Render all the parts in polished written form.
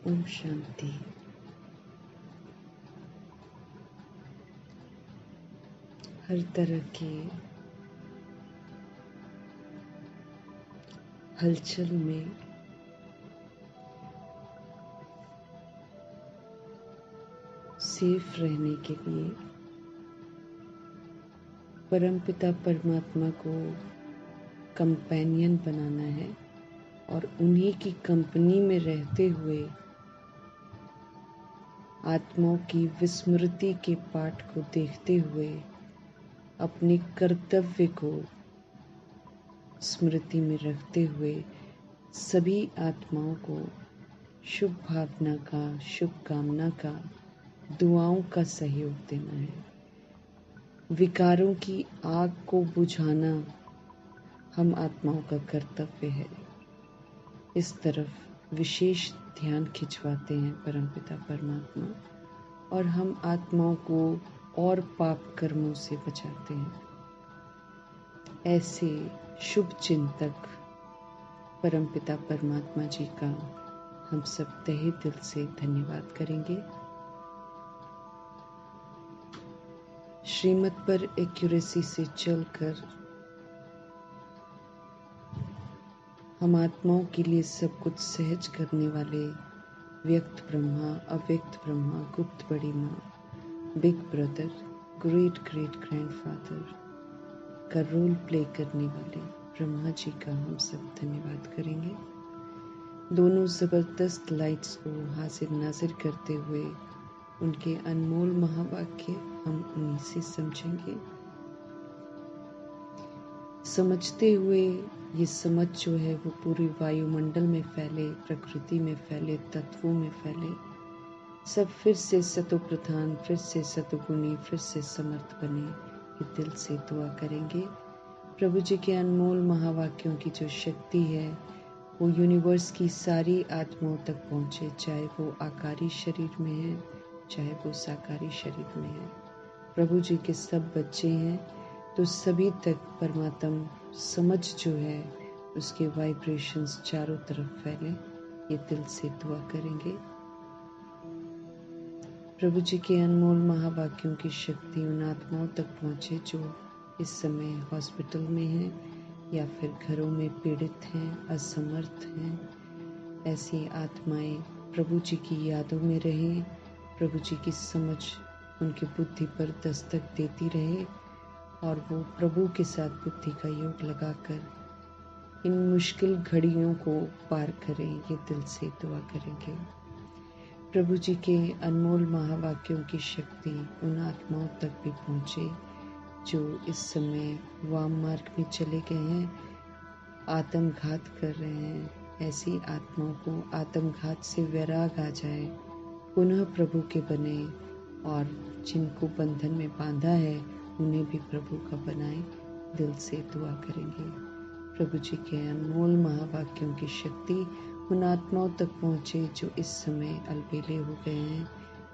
ओम शांति। हर तरह के हलचल में सेफ रहने के लिए परमपिता परमात्मा को कंपेनियन बनाना है और उन्हीं की कंपनी में रहते हुए आत्माओं की विस्मृति के पाठ को देखते हुए अपने कर्तव्य को स्मृति में रखते हुए सभी आत्माओं को शुभ भावना का, शुभकामना का, दुआओं का सहयोग देना है। विकारों की आग को बुझाना हम आत्माओं का कर्तव्य है। इस तरफ विशेष ध्यान खिंचवाते हैं परमपिता परमात्मा और हम आत्माओं को और पाप कर्मों से बचाते हैं। ऐसे शुभ चिंतक परमपिता परमात्मा जी का हम सब तहे दिल से धन्यवाद करेंगे। श्रीमत पर एक्यूरेसी से चलकर हम आत्माओं के लिए सब कुछ सहज करने वाले व्यक्त ब्रह्मा, अव्यक्त ब्रह्मा, गुप्त बड़ी माँ, big brother, great great grandfather का रोल प्ले करने वाले ब्रह्मा जी का हम सब धन्यवाद करेंगे। दोनों ज़बरदस्त लाइट्स को हाजिर नाजिर करते हुए उनके अनमोल महावाक्य हम उन्हीं से समझेंगे। समझते हुए ये समझ जो है वो पूरी वायुमंडल में फैले, प्रकृति में फैले, तत्वों में फैले, सब फिर से सतो प्रधान, फिर से सतोगुणी, फिर से समर्थ बने, ये दिल से दुआ करेंगे। प्रभु जी के अनमोल महावाक्यों की जो शक्ति है वो यूनिवर्स की सारी आत्माओं तक पहुँचे, चाहे वो आकारी शरीर में है, चाहे वो साकारी शरीर में है। प्रभु जी के सब बच्चे हैं तो सभी तक परमात्म समझ जो है उसके वाइब्रेशंस चारों तरफ फैले, ये दिल से दुआ करेंगे। प्रभु जी के अनमोल महावाक्यों की शक्ति उन आत्माओं तक पहुँचे जो इस समय हॉस्पिटल में हैं या फिर घरों में पीड़ित हैं, असमर्थ हैं। ऐसी आत्माएं प्रभु जी की यादों में रहें, प्रभु जी की समझ उनकी बुद्धि पर दस्तक देती रहे और वो प्रभु के साथ बुद्धि का योग लगाकर इन मुश्किल घड़ियों को पार करें, ये दिल से दुआ करेंगे। प्रभु जी के अनमोल महावाक्यों की शक्ति उन आत्माओं तक भी पहुँचे जो इस समय वाम मार्ग में चले गए हैं, आत्मघात कर रहे हैं। ऐसी आत्माओं को आत्मघात से वैराग आ जाए, पुनः प्रभु के बने और जिनको बंधन में बांधा है उन्हें भी प्रभु का बनाए, दिल से दुआ करेंगे। प्रभु जी के अनमोल महावाक्यों की शक्ति उन आत्माओं तक पहुँचे जो इस समय अलबेले हो गए हैं,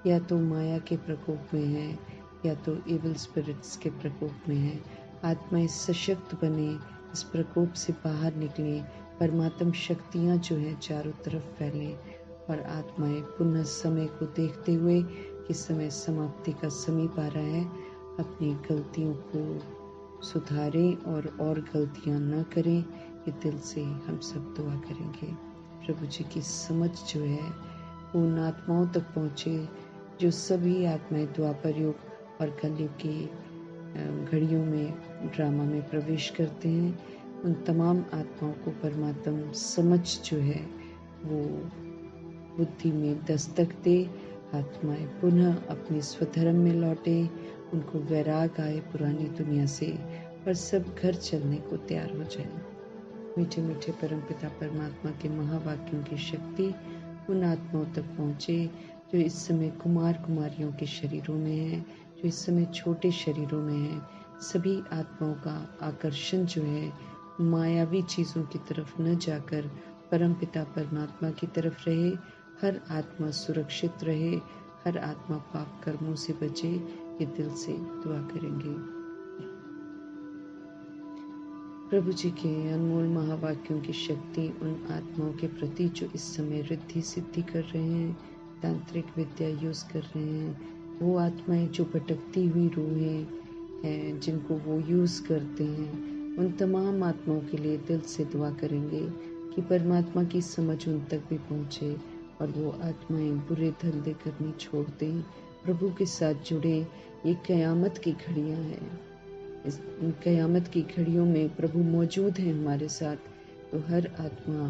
या तो माया के प्रकोप में हैं या तो इविल स्पिरिट्स के प्रकोप में हैं। आत्माएं सशक्त बने, इस प्रकोप से बाहर निकलें, परमात्म शक्तियाँ जो हैं चारों तरफ फैलें और आत्माएं पुनः समय को देखते हुए कि समय समाप्ति का समीप आ रहा है, अपनी गलतियों को सुधारें और गलतियां न करें, ये दिल से हम सब दुआ करेंगे। प्रभु जी की समझ जो है वो उन आत्माओं तक पहुँचे जो सभी आत्माएं द्वापर युग और कलयुग की घड़ियों में ड्रामा में प्रवेश करते हैं। उन तमाम आत्माओं को परमात्म समझ जो है वो बुद्धि में दस्तक दे, आत्माएं पुनः अपने स्वधर्म में लौटे, उनको वैराग आए पुरानी दुनिया से और सब घर चलने को तैयार हो जाए। मीठे मीठे परमपिता परमात्मा के महावाक्यों की शक्ति उन आत्माओं तक पहुँचे जो इस समय कुमार कुमारियों के शरीरों में हैं, जो इस समय छोटे शरीरों में हैं। सभी आत्माओं का आकर्षण जो है मायावी चीज़ों की तरफ न जाकर परमपिता परमात्मा की तरफ रहे। हर आत्मा सुरक्षित रहे, हर आत्मा पाप कर्मों से बचे, ये दिल से दुआ करेंगे। प्रभु जी के अनमोल महावाक्यों की शक्ति उन आत्माओं के प्रति जो इस समय रिद्धि सिद्धि कर रहे हैं, तांत्रिक विद्या यूज़ कर रहे हैं, वो आत्माएं जो भटकती हुई रूहें हैं जिनको वो यूज़ करते हैं, उन तमाम आत्माओं के लिए दिल से दुआ करेंगे कि परमात्मा की समझ उन तक भी पहुँचे और वो आत्माएं बुरे धंधे करनी छोड़ दें, प्रभु के साथ जुड़े। ये क़यामत की घड़ियाँ हैं, इस क़यामत की घड़ियों में प्रभु मौजूद हैं हमारे साथ। तो हर आत्मा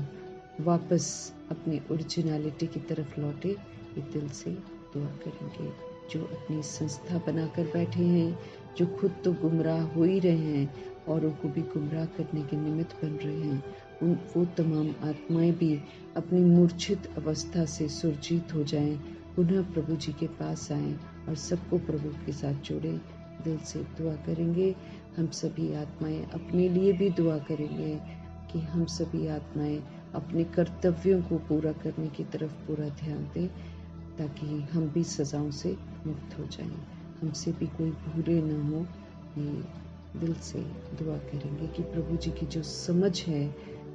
वापस अपनी ओरिजिनलिटी की तरफ लौटे, ये दिल से दुआ करेंगे। जो अपनी संस्था बनाकर बैठे हैं, जो खुद तो गुमराह हो ही रहे हैं, औरों को भी गुमराह करने के निमित्त बन रहे हैं, वो तमाम आत्माएं भी अपनी मूर्छित अवस्था से सुरजीत हो जाएं, पुनः प्रभु जी के पास आएं और सबको प्रभु के साथ जोड़ें। दिल से दुआ करेंगे। हम सभी आत्माएं अपने लिए भी दुआ करेंगे कि हम सभी आत्माएं अपने कर्तव्यों को पूरा करने की तरफ पूरा ध्यान दें, ताकि हम भी सजाओं से मुक्त हो जाएं, हमसे भी कोई बुरे न हो। ये दिल से दुआ करेंगे कि प्रभु जी की जो समझ है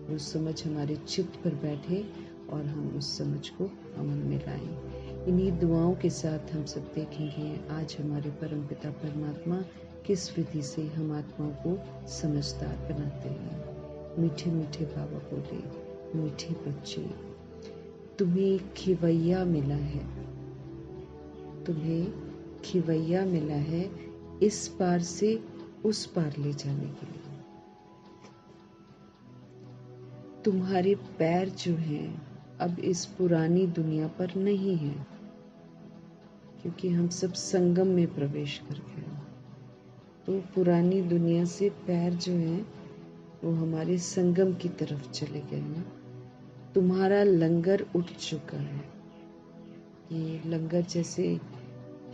वो समझ हमारे चित्त पर बैठे और हम उस समझ को अमल में लाएं। इन्हीं दुआओं के साथ हम सब देखेंगे आज हमारे परमपिता परमात्मा किस विधि से हम आत्माओं को समझदार बनाते हैं। मीठे मीठे बाबा बोले, मीठे बच्चे, तुम्हें खिवैया मिला है, तुम्हें खिवैया मिला है इस पार से उस पार ले जाने के लिए। तुम्हारे पैर जो हैं अब इस पुरानी दुनिया पर नहीं है, क्योंकि हम सब संगम में प्रवेश कर गए। तो पुरानी दुनिया से पैर जो हैं वो हमारे संगम की तरफ चले गए ना। तुम्हारा लंगर उठ चुका है। ये लंगर जैसे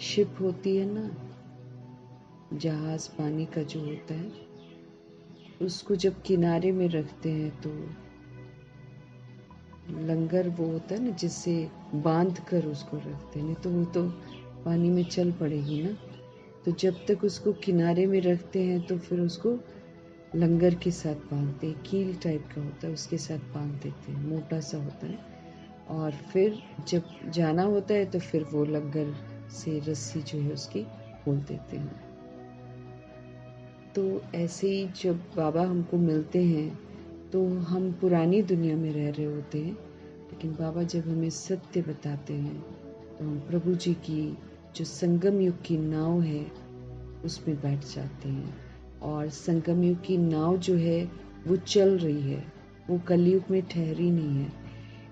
शिप होती है ना, जहाज पानी का जो होता है, उसको जब किनारे में रखते हैं तो लंगर वो होता है ना, जिससे बांध कर उसको रखते हैं, नहीं तो वो तो पानी में चल पड़ेगी ना। तो जब तक उसको किनारे में रखते हैं तो फिर उसको लंगर के साथ बांधते हैं, कील टाइप का होता है उसके साथ बांध देते हैं, मोटा सा होता है। और फिर जब जाना होता है तो फिर वो लंगर से रस्सी जो है उसकी खोल देते हैं। तो ऐसे ही जब बाबा हमको मिलते हैं तो हम पुरानी दुनिया में रह रहे होते हैं, लेकिन बाबा जब हमें सत्य बताते हैं तो हम प्रभु जी की जो संगम युग की नाव है उसमें बैठ जाते हैं। और संगम युग की नाव जो है वो चल रही है, वो कलयुग में ठहरी नहीं है।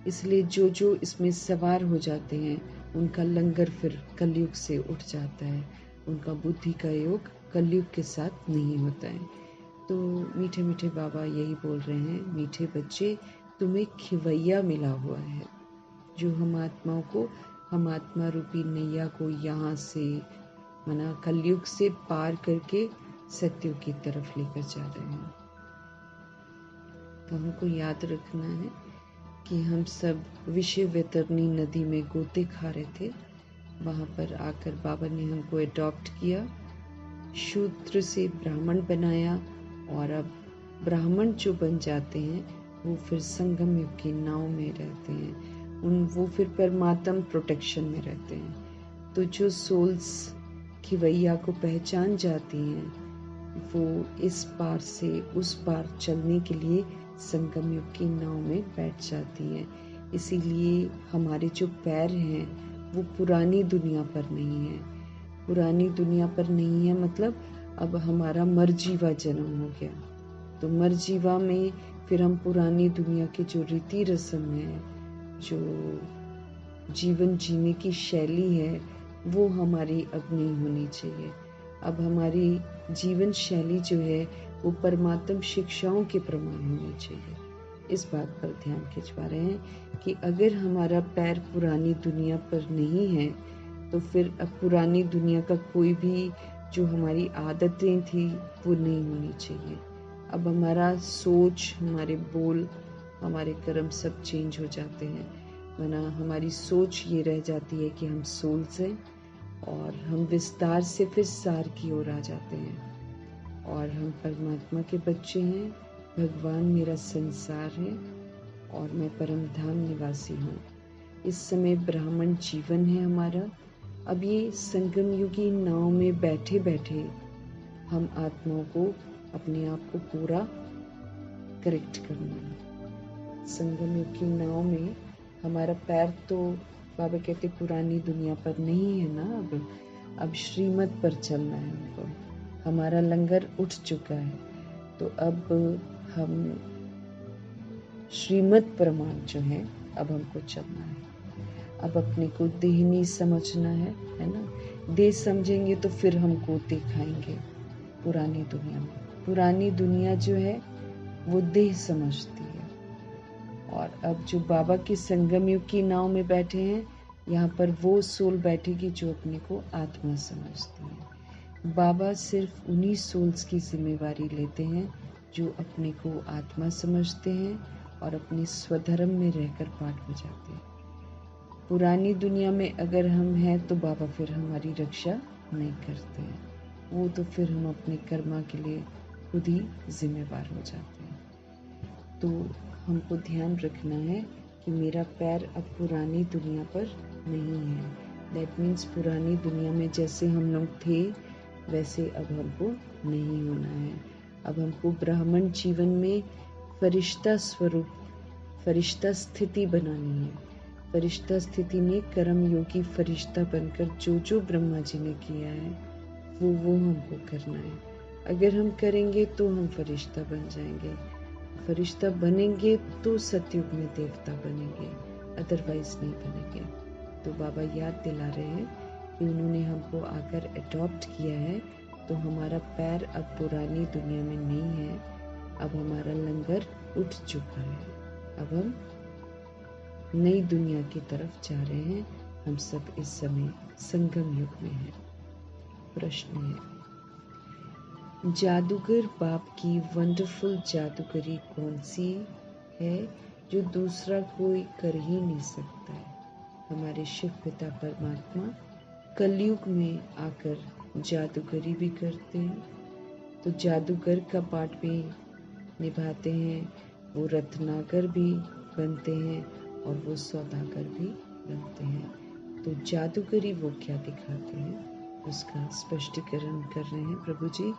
इसलिए जो जो इसमें सवार हो जाते हैं उनका लंगर फिर कलयुग से उठ जाता है, उनका बुद्धि का योग कलयुग के साथ नहीं होता है। तो मीठे मीठे बाबा यही बोल रहे हैं, मीठे बच्चे, तुम्हें खिवैया मिला हुआ है, जो हम आत्माओं को, हम आत्मा रूपी नैया को यहाँ से मना कलयुग से पार करके सत्युग की तरफ लेकर जा रहे हैं। तो हमको याद रखना है कि हम सब विषय वैतरणी नदी में गोते खा रहे थे, वहाँ पर आकर बाबा ने हमको अडॉप्ट किया, शूद्र से ब्राह्मण बनाया, और अब ब्राह्मण जो बन जाते हैं वो फिर संगम युग की नाव में रहते हैं, वो फिर परमात्म प्रोटेक्शन में रहते हैं। तो जो सोल्स खिवैया को पहचान जाती हैं वो इस पार से उस पार चलने के लिए संगम युग की नाव में बैठ जाती हैं। इसीलिए हमारे जो पैर हैं वो पुरानी दुनिया पर नहीं है। पुरानी दुनिया पर नहीं है मतलब अब हमारा मरजीवा जन्म हो गया, तो मरजीवा में फिर हम पुरानी दुनिया के जो रीति रस्म है, जो जीवन जीने की शैली है, वो हमारी अब नहीं होनी चाहिए। अब हमारी जीवन शैली जो है वो परमात्म शिक्षाओं के प्रमाण होनी चाहिए। इस बात पर ध्यान खिंचवा रहे हैं कि अगर हमारा पैर पुरानी दुनिया पर नहीं है तो फिर अब पुरानी दुनिया का कोई भी जो हमारी आदतें थी वो नहीं होनी चाहिए। अब हमारा सोच, हमारे बोल, हमारे कर्म सब चेंज हो जाते हैं, वरना हमारी सोच ये रह जाती है कि हम सोल्स हैं और हम विस्तार से फिर सार की ओर आ जाते हैं और हम परमात्मा के बच्चे हैं भगवान मेरा संसार है और मैं परम धाम निवासी हूँ। इस समय ब्राह्मण जीवन है हमारा। अब ये संगम युगी नाव में बैठे बैठे हम आत्माओं को अपने आप को पूरा करेक्ट करना है। संगम युग की नाव में हमारा पैर तो बाबा कहते पुरानी दुनिया पर नहीं है ना, अब श्रीमत पर चलना है हमको। हमारा लंगर उठ चुका है, तो अब हम श्रीमत प्रमाण जो है अब हमको चलना है। अब अपने को देह नहीं समझना है ना। देह समझेंगे तो फिर हमको दिखाएंगे पुरानी दुनिया में। पुरानी दुनिया जो है वो देह समझती है, और अब जो बाबा के संगम युग की नाव में बैठे हैं, यहाँ पर वो सोल बैठेगी जो अपने को आत्मा समझती है। बाबा सिर्फ उन्हीं सोल्स की जिम्मेवारी लेते हैं जो अपने को आत्मा समझते हैं और अपने स्वधर्म में रहकर पाठ बजाते हैं। पुरानी दुनिया में अगर हम हैं तो बाबा फिर हमारी रक्षा नहीं करते हैं, वो तो फिर हम अपने कर्मा के लिए खुद ही जिम्मेवार हो जाते हैं। तो हमको ध्यान रखना है कि मेरा पैर अब पुरानी दुनिया पर नहीं है। दैट मीन्स पुरानी दुनिया में जैसे हम लोग थे वैसे अब हमको नहीं होना है। अब हमको ब्राह्मण जीवन में फरिश्ता स्वरूप, फरिश्ता स्थिति बनानी है। फरिश्ता स्थिति में कर्म योगी फरिश्ता बनकर जो जो ब्रह्मा जी ने किया है वो हमको करना है। अगर हम करेंगे तो हम फरिश्ता बन जाएंगे। फरिश्ता बनेंगे तो सतयुग में देवता बनेंगे, अदरवाइज नहीं बनेंगे। तो बाबा याद दिला रहे हैं कि उन्होंने हमको आकर अडॉप्ट किया है, तो हमारा पैर अब पुरानी दुनिया में नहीं है। अब हमारा लंगर उठ चुका है। अब हम नई दुनिया की तरफ जा रहे हैं। हम सब इस समय संगम युग में हैं। प्रश्न है, जादूगर बाप की वंडरफुल जादूगरी कौन सी है जो दूसरा कोई कर ही नहीं सकता है? हमारे शिव पिता परमात्मा कलयुग में आकर जादूगरी भी करते हैं, तो जादूगर का पार्ट भी निभाते हैं, वो रत्नाकर भी बनते हैं और वो सौदागर भी बनते हैं। तो जादूगरी वो क्या दिखाते हैं उसका स्पष्टीकरण कर रहे हैं प्रभु जी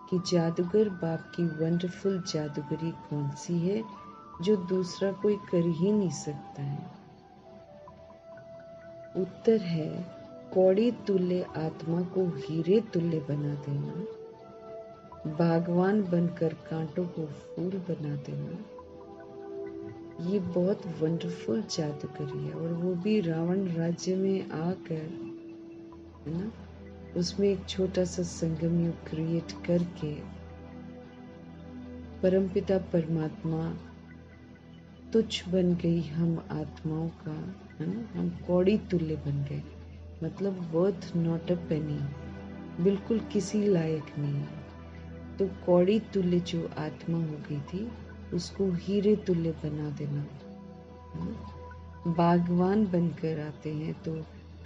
कि जादूगर बाप की वंडरफुल जादूगरी कौन सी है जो दूसरा कोई कर ही नहीं सकता है? उत्तर है, कौड़ी तुल्य आत्मा को हीरे तुल्य बना देना, बागवान बनकर कांटों को फूल बना देना। ये बहुत वंडरफुल जादूगरी है, और वो भी रावण राज्य में आकर, है ना, उसमें एक छोटा सा संगम युग क्रिएट करके परमपिता परमात्मा तुच्छ बन गई हम आत्माओं का, है ना, हम कौड़ी तुल्य बन गए। मतलब वर्थ नॉट अ पेनी, बिल्कुल किसी लायक नहीं है। तो कौड़ी तुल्य जो आत्मा हो गई थी उसको हीरे तुल्य बना देना। बागवान बनकर आते हैं तो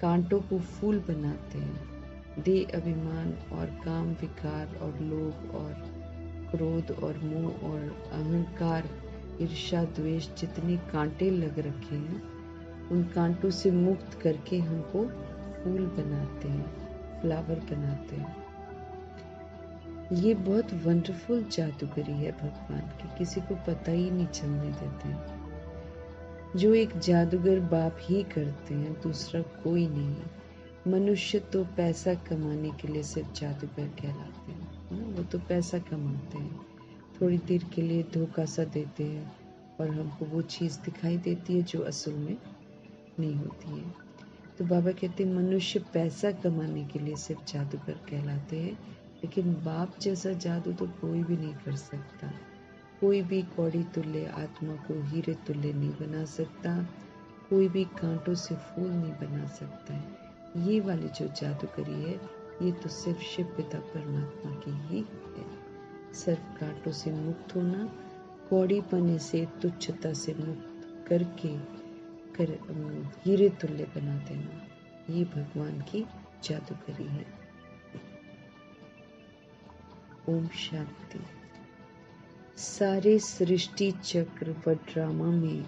कांटों को फूल बनाते हैं। देह अभिमान और काम विकार और लोभ और क्रोध और मोह और अहंकार, ईर्ष्या द्वेष जितने कांटे लग रखे हैं, उन कांटों से मुक्त करके हमको फूल बनाते हैं, फ्लावर बनाते हैं। ये बहुत वंडरफुल जादूगरी है भगवान की, किसी को पता ही नहीं चलने देते हैं। जो एक जादूगर बाप ही करते हैं, दूसरा कोई नहीं। मनुष्य तो पैसा कमाने के लिए सिर्फ जादूगर कहलाते हैं, वो तो पैसा कमाते हैं, थोड़ी देर के लिए धोखा सा देते हैं और हमको वो चीज़ दिखाई देती है जो असल में नहीं होती है। तो बाबा कहते हैं मनुष्य पैसा कमाने के लिए सिर्फ जादूगर कहलाते हैं, लेकिन बाप जैसा जादू तो कोई भी नहीं कर सकता। कोई भी कौड़ी तुल्य आत्मा को हीरे तुल्य नहीं बना सकता, कोई भी कांटों से फूल नहीं बना सकता है। ये वाली जो जादूगरी है ये तो सिर्फ शिव पिता परमात्मा की ही है। सिर्फ कांटों से मुक्त होना, कौड़ी पने से, तुच्छता से मुक्त करके हीरे तुल्य बना देना, ये भगवान की जादूगरी है। ओम शांति। सारे सृष्टि चक्र व ड्रामा में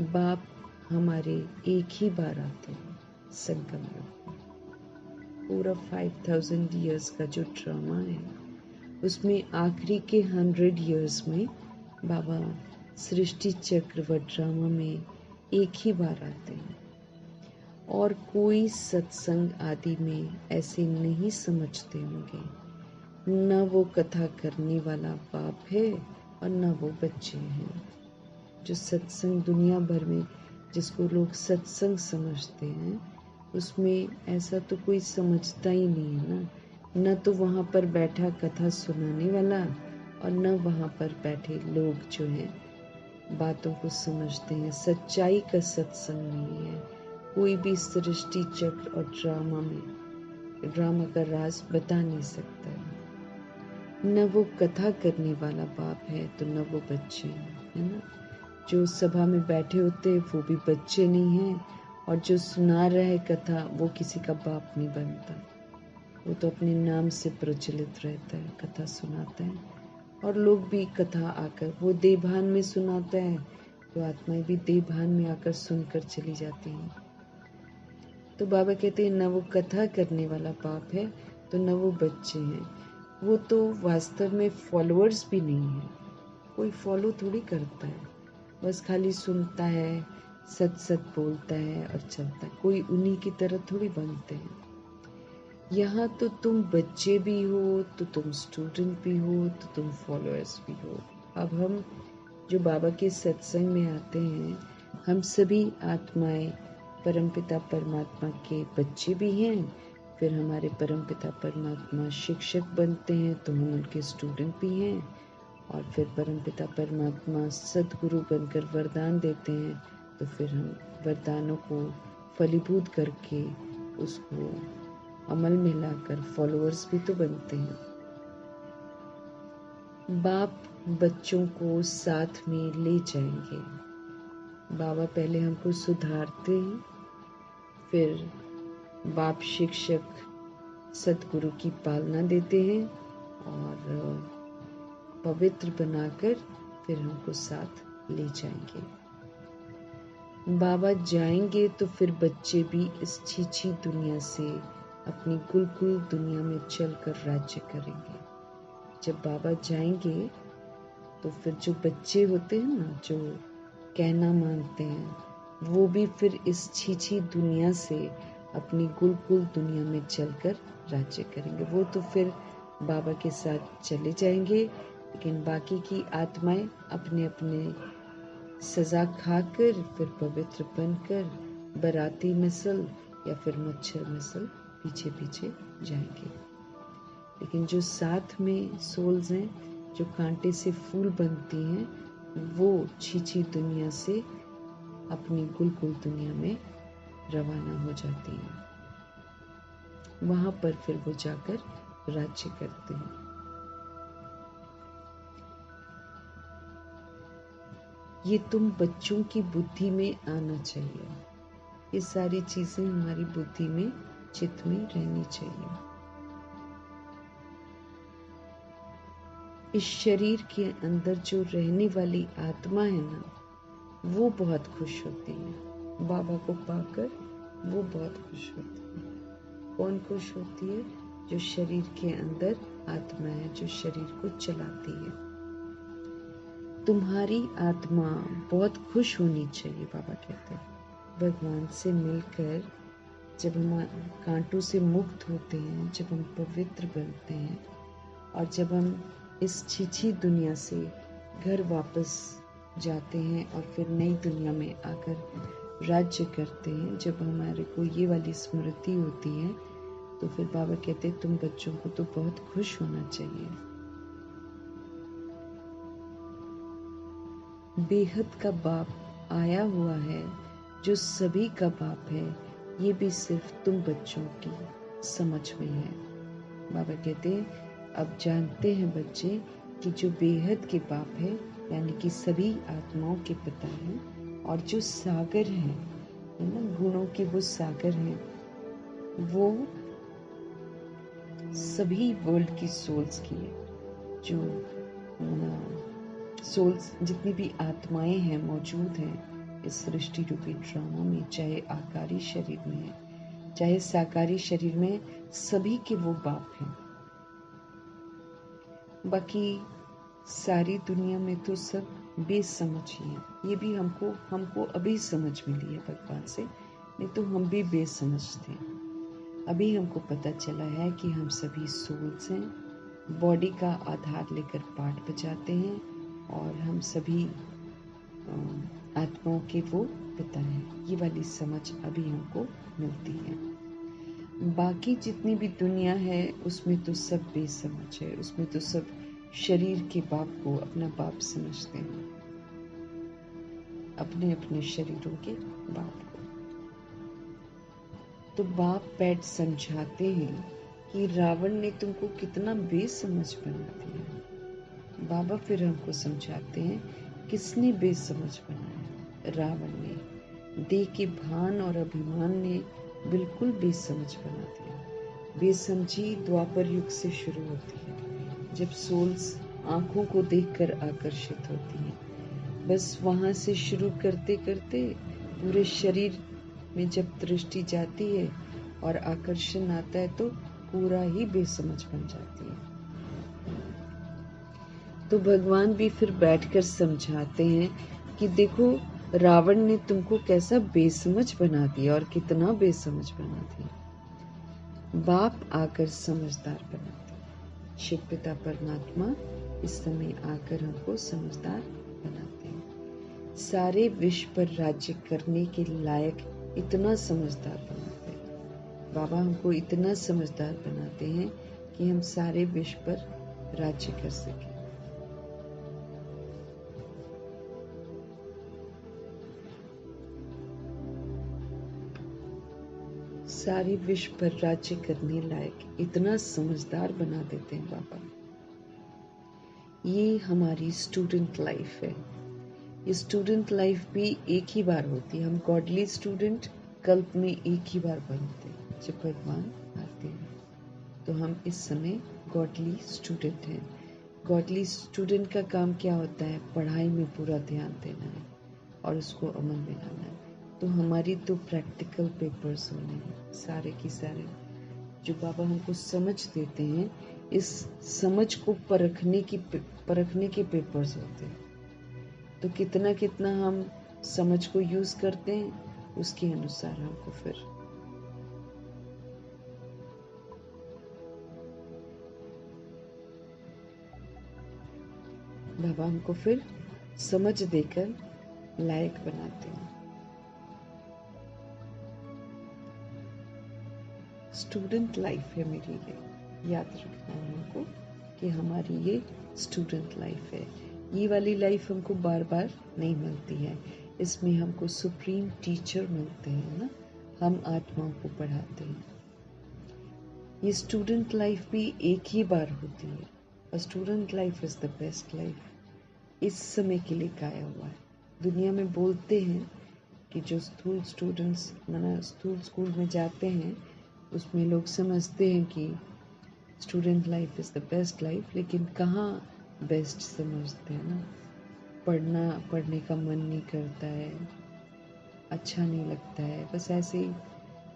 बाप हमारे एक ही बार आते हैं संगम युग में। पूरा 5000 ईयर्स का जो ड्रामा है उसमें आखिरी के 100 ईयर्स में बाबा सृष्टि चक्र व ड्रामा में एक ही बार आते हैं। और कोई सत्संग आदि में ऐसे नहीं समझते होंगे, न वो कथा करने वाला बाप है और न वो बच्चे हैं। जो सत्संग दुनिया भर में जिसको लोग सत्संग समझते हैं उसमें ऐसा तो कोई समझता ही नहीं है ना। न तो वहाँ पर बैठा कथा सुनाने वाला और न वहाँ पर बैठे लोग जो हैं बातों को समझते हैं। सच्चाई का सत्संग नहीं है। कोई भी सृष्टि चक्र और ड्रामा का राज बता नहीं सकता है। न वो कथा करने वाला बाप है तो न वो बच्चे हैं, है ना। जो सभा में बैठे होते हैं वो भी बच्चे नहीं हैं, और जो सुना रहा है कथा वो किसी का बाप नहीं बनता। वो तो अपने नाम से प्रचलित रहता है, कथा सुनाता है। और लोग भी कथा आकर वो देवभान में सुनाता है तो आत्माएं भी देवभान में आकर सुनकर चली जाती हैं। तो बाबा कहते हैं न वो कथा करने वाला बाप है तो न वो बच्चे हैं। वो तो वास्तव में फॉलोअर्स भी नहीं है। कोई फॉलो थोड़ी करता है, बस खाली सुनता है, सच सच बोलता है और चलता है। कोई उन्हीं की तरह थोड़ी बनते हैं। यहाँ तो तुम बच्चे भी हो तो तुम स्टूडेंट भी हो तो तुम फॉलोअर्स भी हो। अब हम जो बाबा के सत्संग में आते हैं हम सभी आत्माएं परमपिता परमात्मा के बच्चे भी हैं। फिर हमारे परमपिता परमात्मा शिक्षक बनते हैं तो हम उनके स्टूडेंट भी हैं। और फिर परमपिता परमात्मा सद्गुरु बनकर वरदान देते हैं तो फिर हम वरदानों को फलीभूत करके उसको अमल में लाकर फॉलोअर्स भी तो बनते हैं। बाप बच्चों को साथ में ले जाएंगे। बाबा पहले हमको सुधारते हैं, फिर बाप शिक्षक सद्गुरु की पालना देते हैं और पवित्र बनाकर फिर हमको साथ ले जाएंगे। बाबा जाएंगे तो फिर बच्चे भी इस छीछी दुनिया से अपनी गुलगुल दुनिया में चलकर राज्य करेंगे। जब बाबा जाएंगे तो फिर जो बच्चे होते हैं ना, जो कहना मानते हैं, वो भी फिर इस छीछी दुनिया से अपनी गुलगुल दुनिया में चलकर राज्य करेंगे। वो तो फिर बाबा के साथ चले जाएंगे, लेकिन बाकी की आत्माएं अपने अपने सजा खाकर फिर पवित्र बनकर बराती मिसल या फिर मच्छर मिसल पीछे पीछे जाएंगे। लेकिन जो साथ में सोल्स हैं, जो कांटे से फूल बनती हैं, वो छीछी दुनिया से अपनी गुलगुल दुनिया में रवाना हो जाती हैं। वहां पर फिर वो जाकर राज्य करते हैं। ये तुम बच्चों की बुद्धि में आना चाहिए। ये सारी चीजें हमारी बुद्धि में, चित्त में रहनी चाहिए। इस शरीर के अंदर जो रहने वाली आत्मा है ना, वो बहुत खुश होती है। बाबा को पाकर वो बहुत खुश होती है। कौन खुश होती है? जो शरीर के अंदर आत्मा है, जो शरीर को चलाती है। तुम्हारी आत्मा बहुत खुश होनी चाहिए। बाबा कहते हैं भगवान से मिलकर जब हम कांटों से मुक्त होते हैं, जब हम पवित्र बनते हैं और जब हम इस छीछी दुनिया से घर वापस जाते हैं और फिर नई दुनिया में आकर राज्य करते हैं, जब हमारे को ये वाली स्मृति होती है तो फिर बाबा कहते हैं तुम बच्चों को तो बहुत खुश होना चाहिए। बेहद का बाप आया हुआ है जो सभी का बाप है। ये भी सिर्फ तुम बच्चों की समझ में है। बाबा कहते हैं अब जानते हैं बच्चे कि जो बेहद के बाप है, यानी कि सभी आत्माओं के पिता हैं, और जो सागर हैं, है ना, गुणों के वो सागर हैं, वो सभी वर्ल्ड की सोल्स की है। जो सोल्स, जितनी भी आत्माएं हैं मौजूद हैं इस सृष्टि रूपी ड्रामा में, चाहे आकारी शरीर में है चाहे साकारी शरीर में, सभी के वो बाप हैं। बाकी सारी दुनिया में तो सब बेसमझ ही है। ये भी हमको अभी समझ मिली है भगवान से, नहीं तो हम भी बेसमझ थे। अभी हमको पता चला है कि हम सभी सोल्स हैं, बॉडी का आधार लेकर पाठ बजाते हैं और हम सभी आत्माओं के वो पिता हैं। ये वाली समझ अभी हमको मिलती है। बाकी जितनी भी दुनिया है उसमें तो सब बेसमझ है, उसमें तो सब शरीर के बाप को अपना बाप समझते हैं, अपने अपने शरीरों के बाप को। तो बाप बैठ समझाते हैं कि रावण ने तुमको कितना बेसमझ बना दिया। बाबा फिर हमको समझाते हैं किसने बेसमझ बनाया। रावण ने, देह के भान और अभिमान ने बिल्कुल बेसमझ बना दिया। बेसमझी द्वापर युग से शुरू होती है, जब सोल्स आंखों को देखकर आकर्षित होती हैं। बस वहां से शुरू करते करते पूरे शरीर में जब दृष्टि जाती है और आकर्षण आता है तो पूरा ही बेसमझ बन जाती है। तो भगवान भी फिर बैठकर समझाते हैं कि देखो रावण ने तुमको कैसा बेसमझ बना दिया और कितना बेसमझ बना दिया। बाप आकर समझदार बनाते हैं। शिव पिता परमात्मा इस समय आकर हमको समझदार बनाते हैं। सारे विश्व पर राज्य करने के लायक इतना समझदार बनाते हैं। बाबा हमको इतना समझदार बनाते हैं कि हम सारे विश्व पर राज्य कर सकें। सारे विश्व पर राज्य करने लायक इतना समझदार बना देते हैं बाबा। ये हमारी स्टूडेंट लाइफ है। ये स्टूडेंट लाइफ भी एक ही बार होती है। हम गॉडली स्टूडेंट कल्प में एक ही बार बनते हैं जब भगवान आते हैं। तो हम इस समय गॉडली स्टूडेंट हैं। गॉडली स्टूडेंट का काम क्या होता है? पढ़ाई में पूरा ध्यान देना है और उसको अमल में लाना है। तो हमारी तो प्रैक्टिकल पेपर्स होने हैं सारे की सारे, जो बाबा हमको समझ देते हैं। इस समझ को परखने के पेपर्स होते हैं। तो कितना कितना हम समझ को यूज करते हैं उसके अनुसार हमको फिर बाबा हमको फिर समझ देकर लायक बनाते हैं। स्टूडेंट लाइफ है मेरी, ये याद रखना है हमको कि हमारी ये स्टूडेंट लाइफ है। ये वाली लाइफ हमको बार बार नहीं मिलती है। इसमें हमको सुप्रीम टीचर मिलते हैं ना, हम आत्माओं को पढ़ाते हैं। ये स्टूडेंट लाइफ भी एक ही बार होती है और student life is the best life. इस समय के लिए गाया हुआ है। दुनिया में बोलते हैं कि जो स्थूल स्टूडेंट्स माना स्थूल स्कूल में जाते हैं उसमें लोग समझते हैं कि student life is the best life, लेकिन कहाँ बेस्ट समझते हैं ना। पढ़ने का मन नहीं करता है, अच्छा नहीं लगता है। बस ऐसे ही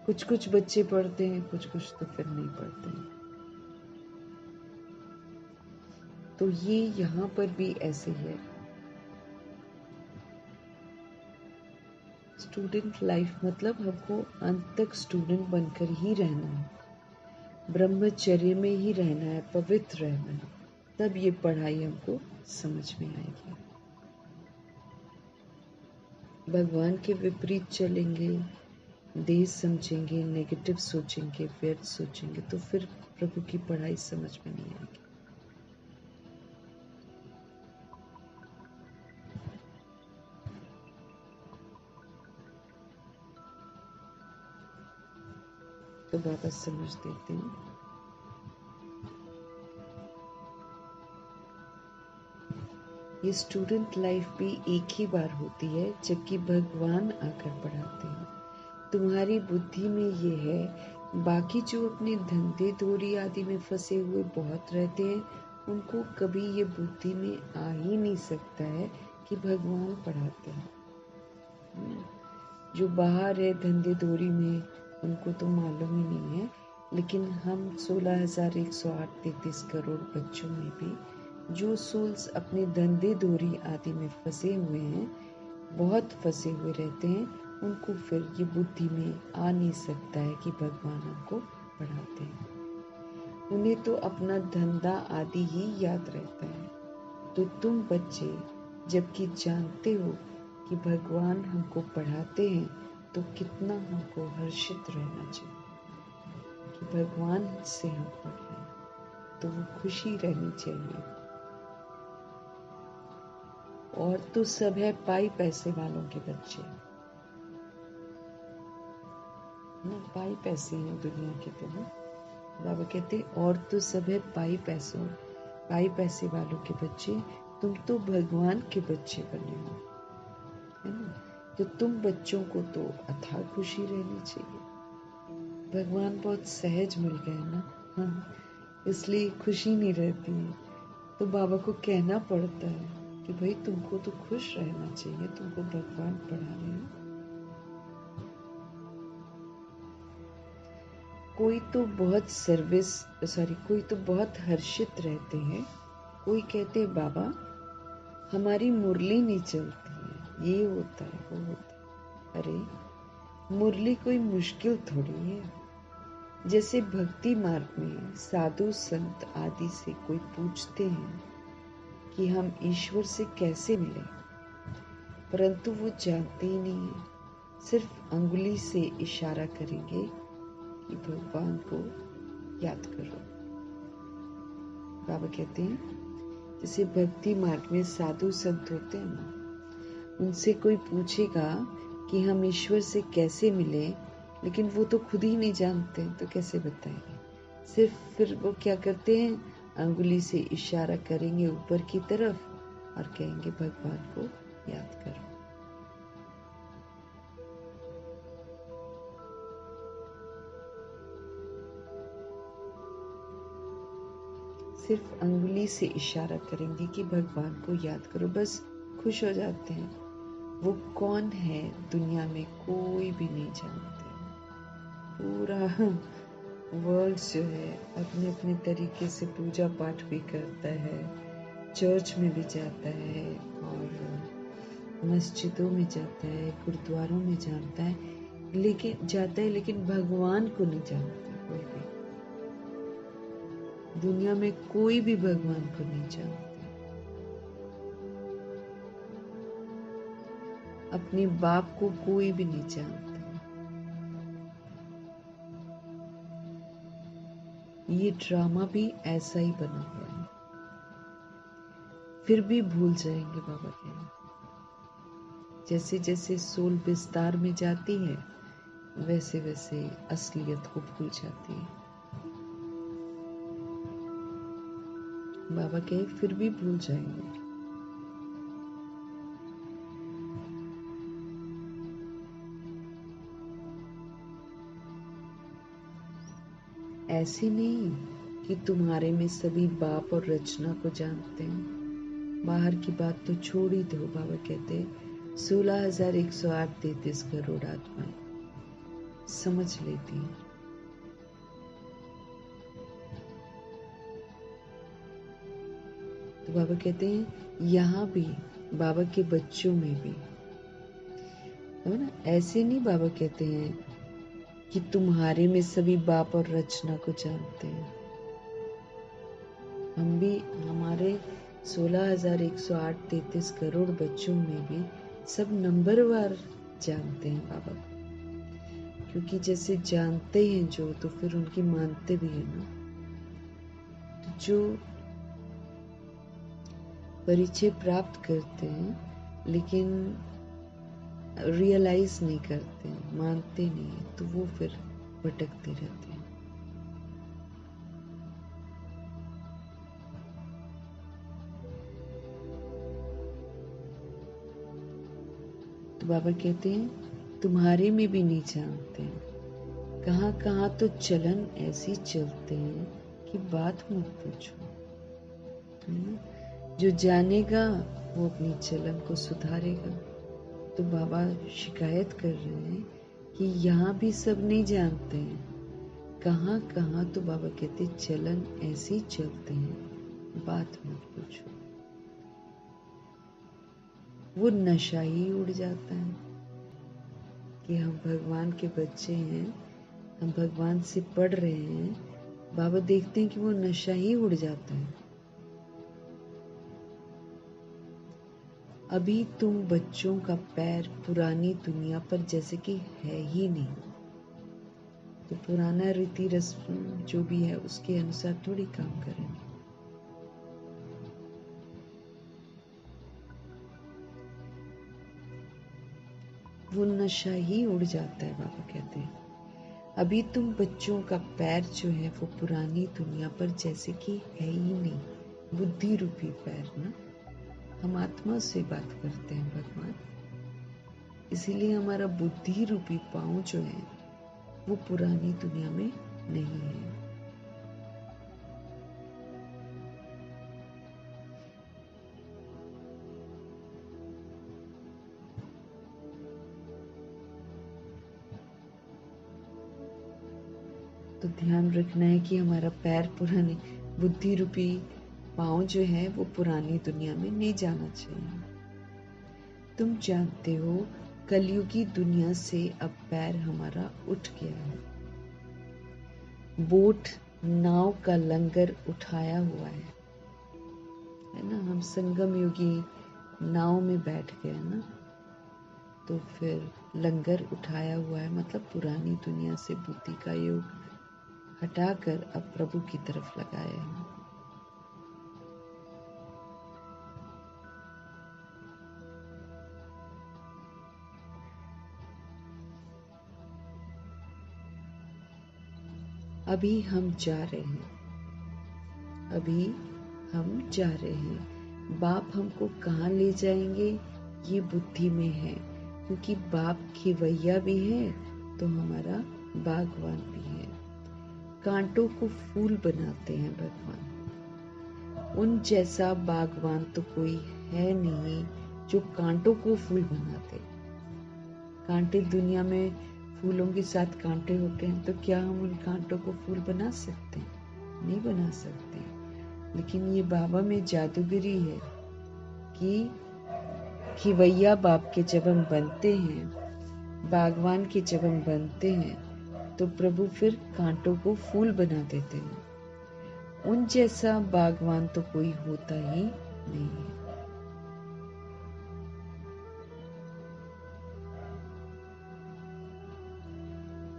कुछ कुछ बच्चे पढ़ते हैं, कुछ कुछ तो फिर नहीं पढ़ते हैं। तो ये यहाँ पर भी ऐसे है। स्टूडेंट लाइफ मतलब हमको अंत तक स्टूडेंट बनकर ही रहना है, ब्रह्मचर्य में ही रहना है, पवित्र रहना है। तब ये पढ़ाई हमको समझ में आएगी। भगवान के विपरीत चलेंगे, देह समझेंगे, नेगेटिव सोचेंगे, व्यर्थ सोचेंगे तो फिर प्रभु की पढ़ाई समझ में नहीं आएगी। तो बाबा समझ देते हैं। ये स्टूडेंट लाइफ भी एक ही बार होती है जबकि भगवान आकर पढ़ाते हैं। तुम्हारी बुद्धि में ये है, बाकी जो अपने धंधे धोरी आदि में फंसे हुए बहुत रहते हैं उनको कभी ये बुद्धि में आ ही नहीं सकता है कि भगवान पढ़ाते हैं। जो बाहर है धंधे दोरी में, उनको तो मालूम ही नहीं है, लेकिन हम 16,108 करोड़ बच्चों में भी जो सोल्स अपने धंधे दोरी आदि में फंसे हुए हैं, बहुत फंसे हुए रहते हैं, उनको फिर ये बुद्धि में आ नहीं सकता है कि भगवान हमको पढ़ाते हैं। उन्हें तो अपना धंधा आदि ही याद रहता है। तो तुम बच्चे जबकि जानते हो कि भगवान हमको पढ़ाते हैं, तो कितना हमको हर्षित रहना चाहिए कि भगवान से हम पढ़ रहे हैं, तो वो खुशी रहनी चाहिए। और तो सब है पाई पैसे वालों के बच्चे ना, पाई पैसे हैं दुनिया के तो ना। बाबा कहते और तो सब है पाई पैसे वालों के बच्चे, तुम तो भगवान के बच्चे बने हो, है ना। तो तुम बच्चों को तो अथाह खुशी रहनी चाहिए। भगवान बहुत सहज मिल गए ना, हाँ, इसलिए खुशी नहीं रहती है। तो बाबा को कहना पड़ता है कि भाई तुमको तो खुश रहना चाहिए, तुमको भगवान पढ़ा रहे हैं। कोई तो बहुत हर्षित रहते हैं। कोई कहते हैं बाबा हमारी मुरली नहीं चलती है, ये होता है वो होता है। अरे मुरली कोई मुश्किल थोड़ी है। जैसे भक्ति मार्ग में साधु संत आदि से कोई पूछते हैं कि हम ईश्वर से कैसे मिले, परंतु वो जानते ही नहीं है, सिर्फ अंगुली से इशारा करेंगे कि भगवान को याद करो। बाबा कहते हैं जैसे भक्ति मार्ग में साधु संत होते हैं ना, उनसे कोई पूछेगा कि हम ईश्वर से कैसे मिले, लेकिन वो तो खुद ही नहीं जानते, तो कैसे बताएंगे। सिर्फ फिर वो क्या करते हैं, अंगुली से इशारा करेंगे ऊपर की तरफ और कहेंगे भगवान को याद करो। सिर्फ अंगुली से इशारा करेंगे कि भगवान को याद करो, बस खुश हो जाते हैं। वो कौन है दुनिया में कोई भी नहीं जानते। पूरा वर्ल्ड जो है अपने अपने तरीके से पूजा पाठ भी करता है, चर्च में भी जाता है और मस्जिदों में जाता है, गुरुद्वारों में जाता है, लेकिन भगवान को नहीं जानता। कोई भी दुनिया में कोई भी भगवान को नहीं जानता। अपने बाप को कोई भी नहीं जानता। ये ड्रामा भी ऐसा ही बना हुआ है। फिर भी भूल जाएंगे बाबा कहना। जैसे जैसे सोल विस्तार में जाती है, वैसे वैसे असलियत को भूल जाती है। बाबा कहे फिर भी भूल जाएंगे। ऐसे नहीं कि तुम्हारे में सभी बाप और रचना को जानते हैं। बाहर की बात तो छोड़ ही दो। बाबा कहते 16,108 करोड़ आत्माएं समझ लेती हैं। तो बाबा कहते हैं यहाँ भी, बाबा के बच्चों में भी, है ना। ऐसे नहीं बाबा कहते हैं कि तुम्हारे में सभी बाप और रचना को जानते हैं। हम भी हमारे 16,108 करोड़ बच्चों में भी सब नंबरवार जानते हैं बाबा को, क्योंकि जैसे जानते हैं जो, तो फिर उनकी मानते भी है ना। तो जो परिचय प्राप्त करते हैं लेकिन रियलाइज नहीं करते हैं, मानते नहीं है, तो वो फिर भटकते रहते हैं। तो बाबा कहते हैं तुम्हारे में भी नहीं जानते हैं। कहाँ कहाँ तो चलन ऐसी चलते हैं कि बात मत पूछो। है ना। जो जानेगा वो अपनी चलन को सुधारेगा। तो बाबा शिकायत कर रहे हैं कि यहाँ भी सब नहीं जानते हैं, कहाँ कहाँ तो बाबा कहते चलन ऐसे ही चलते हैं, बात मत पूछो। वो नशा ही उड़ जाता है कि हम भगवान के बच्चे हैं, हम भगवान से पढ़ रहे हैं। बाबा देखते हैं कि वो नशा ही उड़ जाता है। अभी तुम बच्चों का पैर पुरानी दुनिया पर जैसे कि है ही नहीं। तो पुराना रीति रस्म जो भी है उसके अनुसार थोड़ी काम करेंगे। वो नशा ही उड़ जाता है। बाबा कहते हैं अभी तुम बच्चों का पैर जो है वो पुरानी दुनिया पर जैसे कि है ही नहीं, बुद्धि रूपी पैर ना। हम आत्मा से बात करते हैं भगवान, इसीलिए हमारा बुद्धि रूपी पांव जो है वो पुरानी दुनिया में नहीं है। तो ध्यान रखना है कि हमारा पैर पुरानी बुद्धि रूपी पांव जो है वो पुरानी दुनिया में नहीं जाना चाहिए। तुम जानते हो कलयुगी दुनिया से अब पैर हमारा उठ गया है। बोट नाव का लंगर उठाया हुआ है ना। हम संगम युगी नाव में बैठ गए ना, तो फिर लंगर उठाया हुआ है, मतलब पुरानी दुनिया से बुद्धि का योग हटाकर अब प्रभु की तरफ लगाया है। अभी हम जा रहे हैं, अभी हम जा रहे हैं। बाप हमको कहाँ ले जाएंगे ये बुद्धि में है, क्योंकि बाप खिवैया भी है तो हमारा बागवान भी है। कांटों को फूल बनाते हैं भगवान। उन जैसा बागवान तो कोई है नहीं जो कांटों को फूल बनाते। कांटे दुनिया में फूलों के साथ कांटे होते हैं, तो क्या हम उन कांटों को फूल बना सकते हैं? नहीं बना सकते। लेकिन ये बाबा में जादूगरी है कि खिवैया बाप के जब हम बनते हैं, बागवान के जब हम बनते हैं, तो प्रभु फिर कांटों को फूल बना देते हैं। उन जैसा बागवान तो कोई होता ही नहीं है।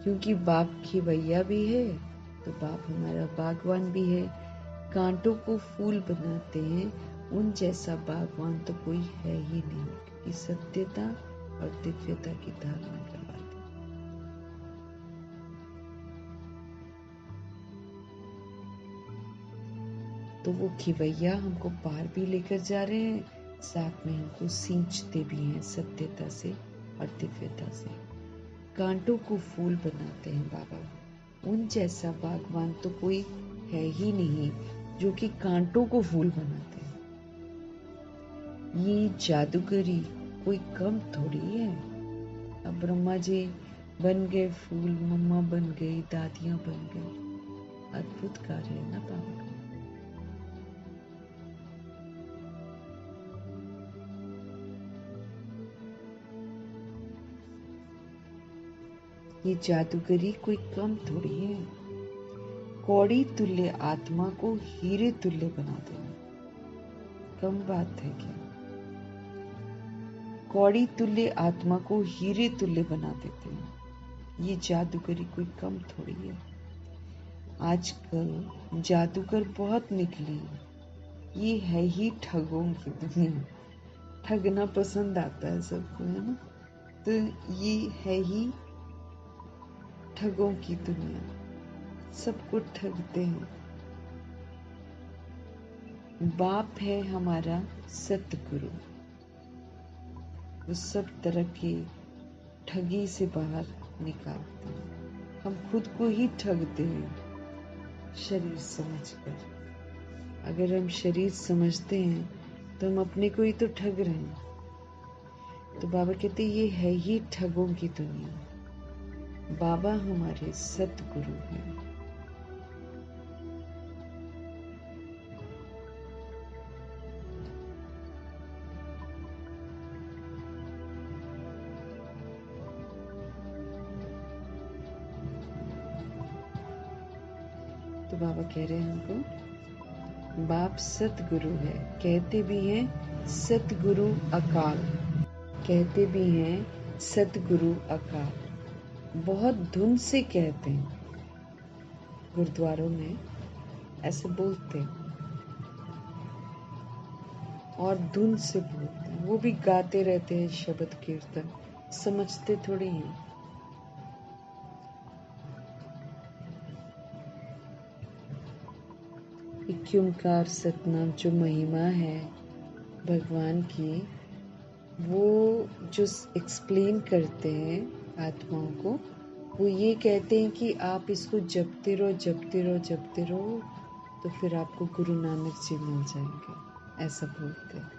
क्योंकि बाप खिवैया भी है तो बाप हमारा बागवान भी है। कांटों को फूल बनाते हैं, उन जैसा बागवान तो कोई है ही नहीं, क्योंकि सत्यता और दिव्यता की धारणा करवाते। तो वो खिवैया हमको पार भी लेकर जा रहे हैं, साथ में हमको सींचते भी हैं सत्यता से और दिव्यता से। कांटों को फूल बनाते हैं बाबा। उन जैसा बागवान तो कोई है ही नहीं जो कि कांटों को फूल बनाते हैं। ये जादूगरी कोई कम थोड़ी है। अब ब्रह्मा जी बन गए फूल, मम्मा बन गई, दादियां बन गई। अद्भुत कार्य है ना बाबा का। ये जादूगरी कोई कम थोड़ी है। कौड़ी तुल्य आत्मा को हीरे तुल्य बना देना कम बात है क्या? कौड़ी तुल्य आत्मा को हीरे तुल्य बना देते हैं। ये जादूगरी कोई कम थोड़ी है। आजकल जादूगर बहुत निकले हैं। ये है ही ठगों की दुनिया। ठगना पसंद आता है सबको, है ना। तो ये है ही ठगों की दुनिया, सबको ठगते हैं। बाप है हमारा सतगुरु, वो सब तरह की ठगी से बाहर निकालते हैं। हम खुद को ही ठगते हैं शरीर समझकर। अगर हम शरीर समझते हैं तो हम अपने को ही तो ठग रहे हैं। तो बाबा कहते ये है ही ठगों की दुनिया। बाबा हमारे सतगुरु हैं। तो बाबा कह रहे हैं हमको बाप सतगुरु है। कहते भी हैं सतगुरु अकाल, कहते भी हैं सतगुरु अकाल। बहुत धुन से कहते हैं, गुरुद्वारों में ऐसे बोलते हैं और धुन से बोलते हैं। वो भी गाते रहते हैं शब्द कीर्तन, समझते थोड़ी हैं। इक्योमकार सतनाम जो महिमा है भगवान की, वो जो एक्सप्लेन करते हैं आत्माओं को, वो ये कहते हैं कि आप इसको जपते रहो जपते रहो जपते रहो, तो फिर आपको गुरु नानक जी मिल जाएंगे, ऐसा बोलते हैं।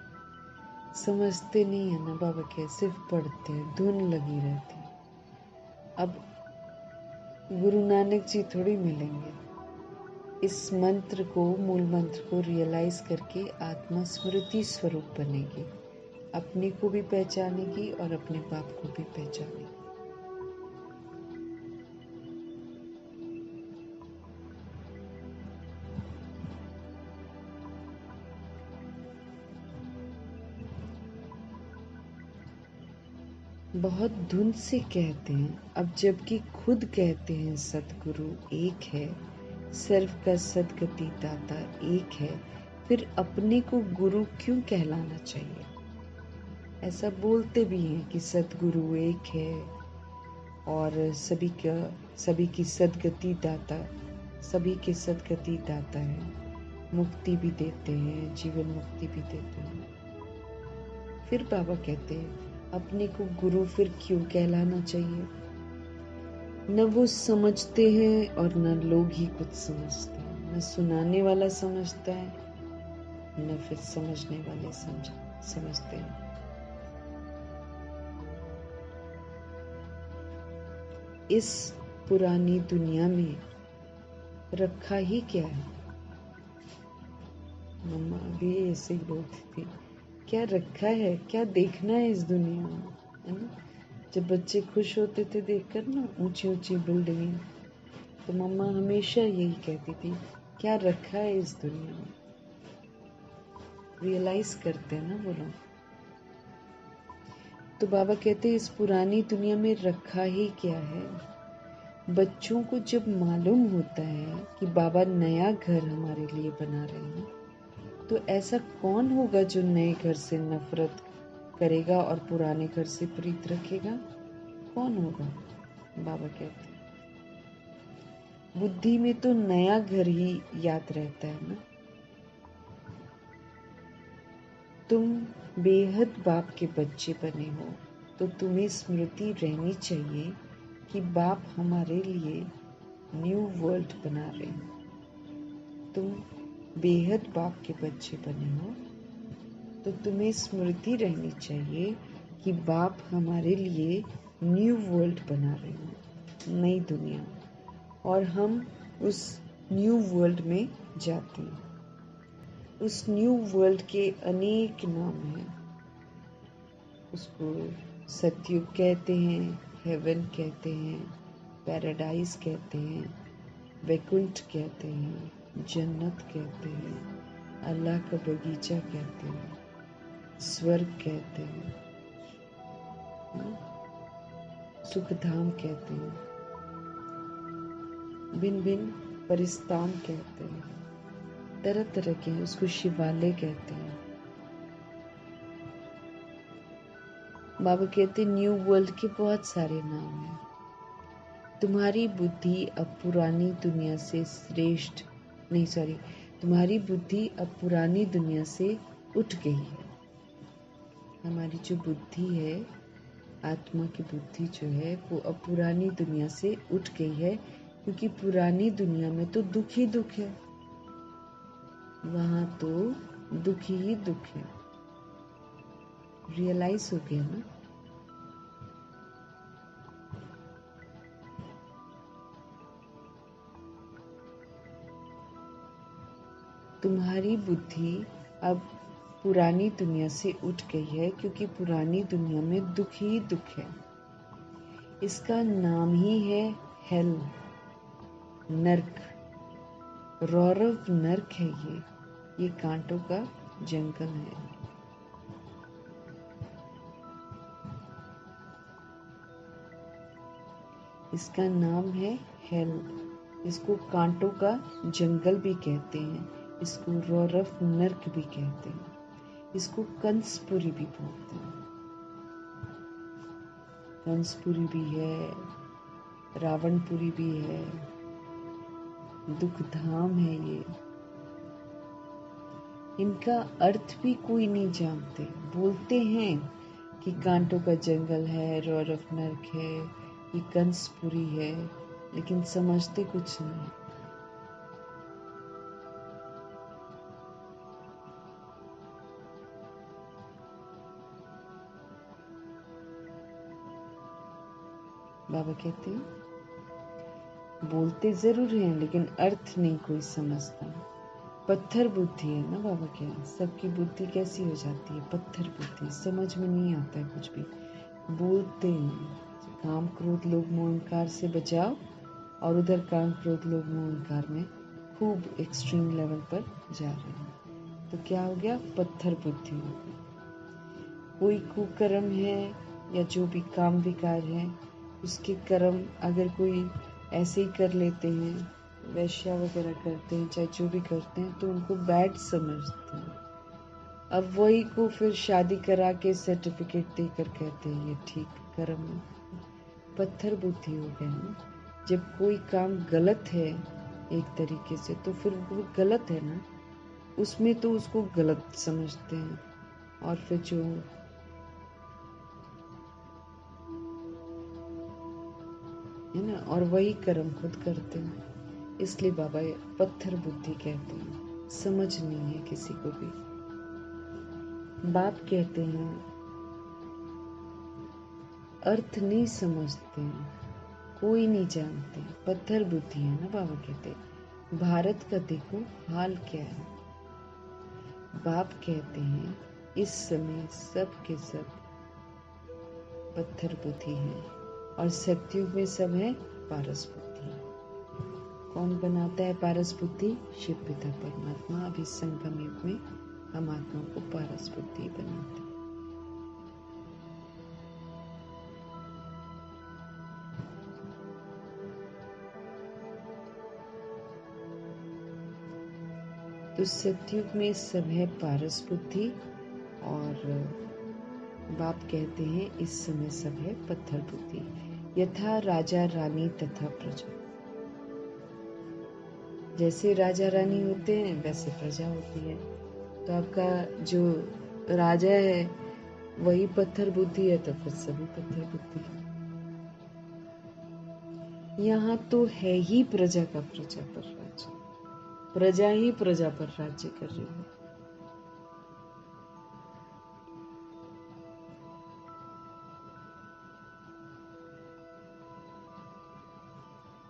समझते नहीं है ना बाबा के, सिर्फ पढ़ते हैं, धुन लगी रहती है। अब गुरु नानक जी थोड़ी मिलेंगे। इस मंत्र को, मूल मंत्र को रियलाइज करके आत्मा स्मृति स्वरूप बनेगी, अपने को भी पहचानेगी और अपने बाप को भी पहचानेगी। बहुत धुन से कहते हैं, अब जबकि खुद कहते हैं सतगुरु एक है, सर्व का सदगति दाता एक है, फिर अपने को गुरु क्यों कहलाना चाहिए? ऐसा बोलते भी हैं कि सतगुरु एक है और सभी की सदगति दाता, सभी के सदगति दाता है, मुक्ति भी देते हैं, जीवन मुक्ति भी देते हैं। फिर बाबा कहते हैं अपने को गुरु फिर क्यों कहलाना चाहिए? न वो समझते हैं और न लोग ही कुछ समझते हैं, न सुनाने वाला समझता है न फिर समझने वाले समझते हैं। इस पुरानी दुनिया में रखा ही क्या है? मम्मा भी ऐसे ही बोलती थी, क्या रखा है, क्या देखना है इस दुनिया में, है ना? जब बच्चे खुश होते थे देखकर ना ऊंची ऊंची बिल्डिंगें, तो मम्मा हमेशा यही कहती थी, क्या रखा है इस दुनिया में? रियलाइज करते हैं ना वो लोग। तो बाबा कहते हैं इस पुरानी दुनिया में रखा ही क्या है? बच्चों को जब मालूम होता है कि बाबा नया घर हमारे लिए बना रहे हैं, तो ऐसा कौन होगा जो नए घर से नफरत करेगा और पुराने घर से प्रीत रखेगा? कौन होगा? बाबा कहते हैं बुद्धि में तो नया घर ही याद रहता है ना। तुम बेहद बाप के बच्चे बने हो, तो तुम्हें स्मृति रहनी चाहिए कि बाप हमारे लिए न्यू वर्ल्ड बना रहे हैं। तुम बेहद बाप के बच्चे बने हो, तो तुम्हें स्मृति रहनी चाहिए कि बाप हमारे लिए न्यू वर्ल्ड बना रहे हैं, नई दुनिया, और हम उस न्यू वर्ल्ड में जाते हैं। उस न्यू वर्ल्ड के अनेक नाम हैं। उसको सतयुग कहते हैं, हेवन कहते हैं, पैराडाइज कहते हैं, वैकुंठ कहते हैं, जन्नत कहते हैं, अल्लाह का बगीचा कहते हैं, स्वर्ग कहते हैं, सुखधाम कहते हैं, भिन्न भिन्न परिस्तान कहते हैं, तरह तरह के हैं, उसको शिवालय कहते हैं। बाबा कहते न्यू वर्ल्ड के बहुत सारे नाम हैं। तुम्हारी बुद्धि अब पुरानी दुनिया से श्रेष्ठ नहीं, सॉरी, तुम्हारी बुद्धि अब पुरानी दुनिया से उठ गई है। हमारी जो बुद्धि है, आत्मा की बुद्धि जो है, वो अब पुरानी दुनिया से उठ गई है, क्योंकि पुरानी दुनिया में तो दुख ही दुख है। वहां तो दुख ही दुख है। रियलाइज हो गया ना? तुम्हारी बुद्धि अब पुरानी दुनिया से उठ गई है, क्योंकि पुरानी दुनिया में दुख ही दुख है। इसका नाम ही है हेल, नर्क। रौरव नर्क है ये कांटों का जंगल है। इसका नाम है हेल। इसको कांटों का जंगल भी कहते हैं, इसको रौरव नर्क भी कहते हैं, इसको कंसपुरी भी बोलते हैं। कंसपुरी भी है, रावणपुरी भी है, दुख धाम है ये। इनका अर्थ भी कोई नहीं जानते। बोलते हैं कि कांटों का जंगल है, रौरव नर्क है, ये कंसपुरी है, लेकिन समझते कुछ नहीं। बाबा कहते हैं बोलते जरूर हैं, लेकिन अर्थ नहीं कोई समझता। पत्थर बुद्धि है ना बाबा के। सबकी बुद्धि कैसी हो जाती है? पत्थर बुद्धि, समझ में नहीं आता है कुछ भी। बोलते हैं काम क्रोध लोभ मोह अहंकार से बचाओ, और उधर काम क्रोध लोभ मोह अहंकार में खूब एक्सट्रीम लेवल पर जा रहे हैं। तो क्या हो गया? पत्थर बुद्धि हो गई। कोई कुकर्म है या जो भी काम विकार है, उसके कर्म अगर कोई ऐसे ही कर लेते हैं, वैश्या वगैरह करते हैं, चाहे जो भी करते हैं, तो उनको बैड समझते हैं। अब वही को फिर शादी करा के सर्टिफिकेट देकर कहते हैं ये ठीक कर्म है। पत्थर बुद्धि हो गए ना। जब कोई काम गलत है एक तरीके से, तो फिर वो गलत है ना, उसमें तो उसको गलत समझते हैं, और फिर जो है ना, और वही कर्म खुद करते हैं। इसलिए बाबा पत्थर बुद्धि कहते हैं। समझ नहीं है किसी को भी। बाप कहते हैं अर्थ नहीं समझते हैं, कोई नहीं जानते, पत्थर बुद्धि है ना। बाबा कहते हैं भारत का देखो हाल क्या है। बाप कहते हैं इस समय सब के सब पत्थर बुद्धि है, और सत्युग में सब है पारस बुद्धि। कौन बनाता है पारस बुद्धि? शिव पिता परमात्मा। अभी संगम युग में हम आत्मा को पारस बुद्धि बनाते हैं। तो सत्युग में सब है पारस बुद्धि, और बाप कहते हैं इस समय सब है पत्थर बुद्धि। यथा राजा रानी तथा प्रजा। जैसे राजा रानी होते हैं वैसे प्रजा होती है। तो आपका जो राजा है वही पत्थर बुद्धि है, तो फिर सभी पत्थर बुद्धि है। यहाँ तो है ही प्रजा का प्रजा पर राज्य, प्रजा ही प्रजा पर राज्य कर रही है।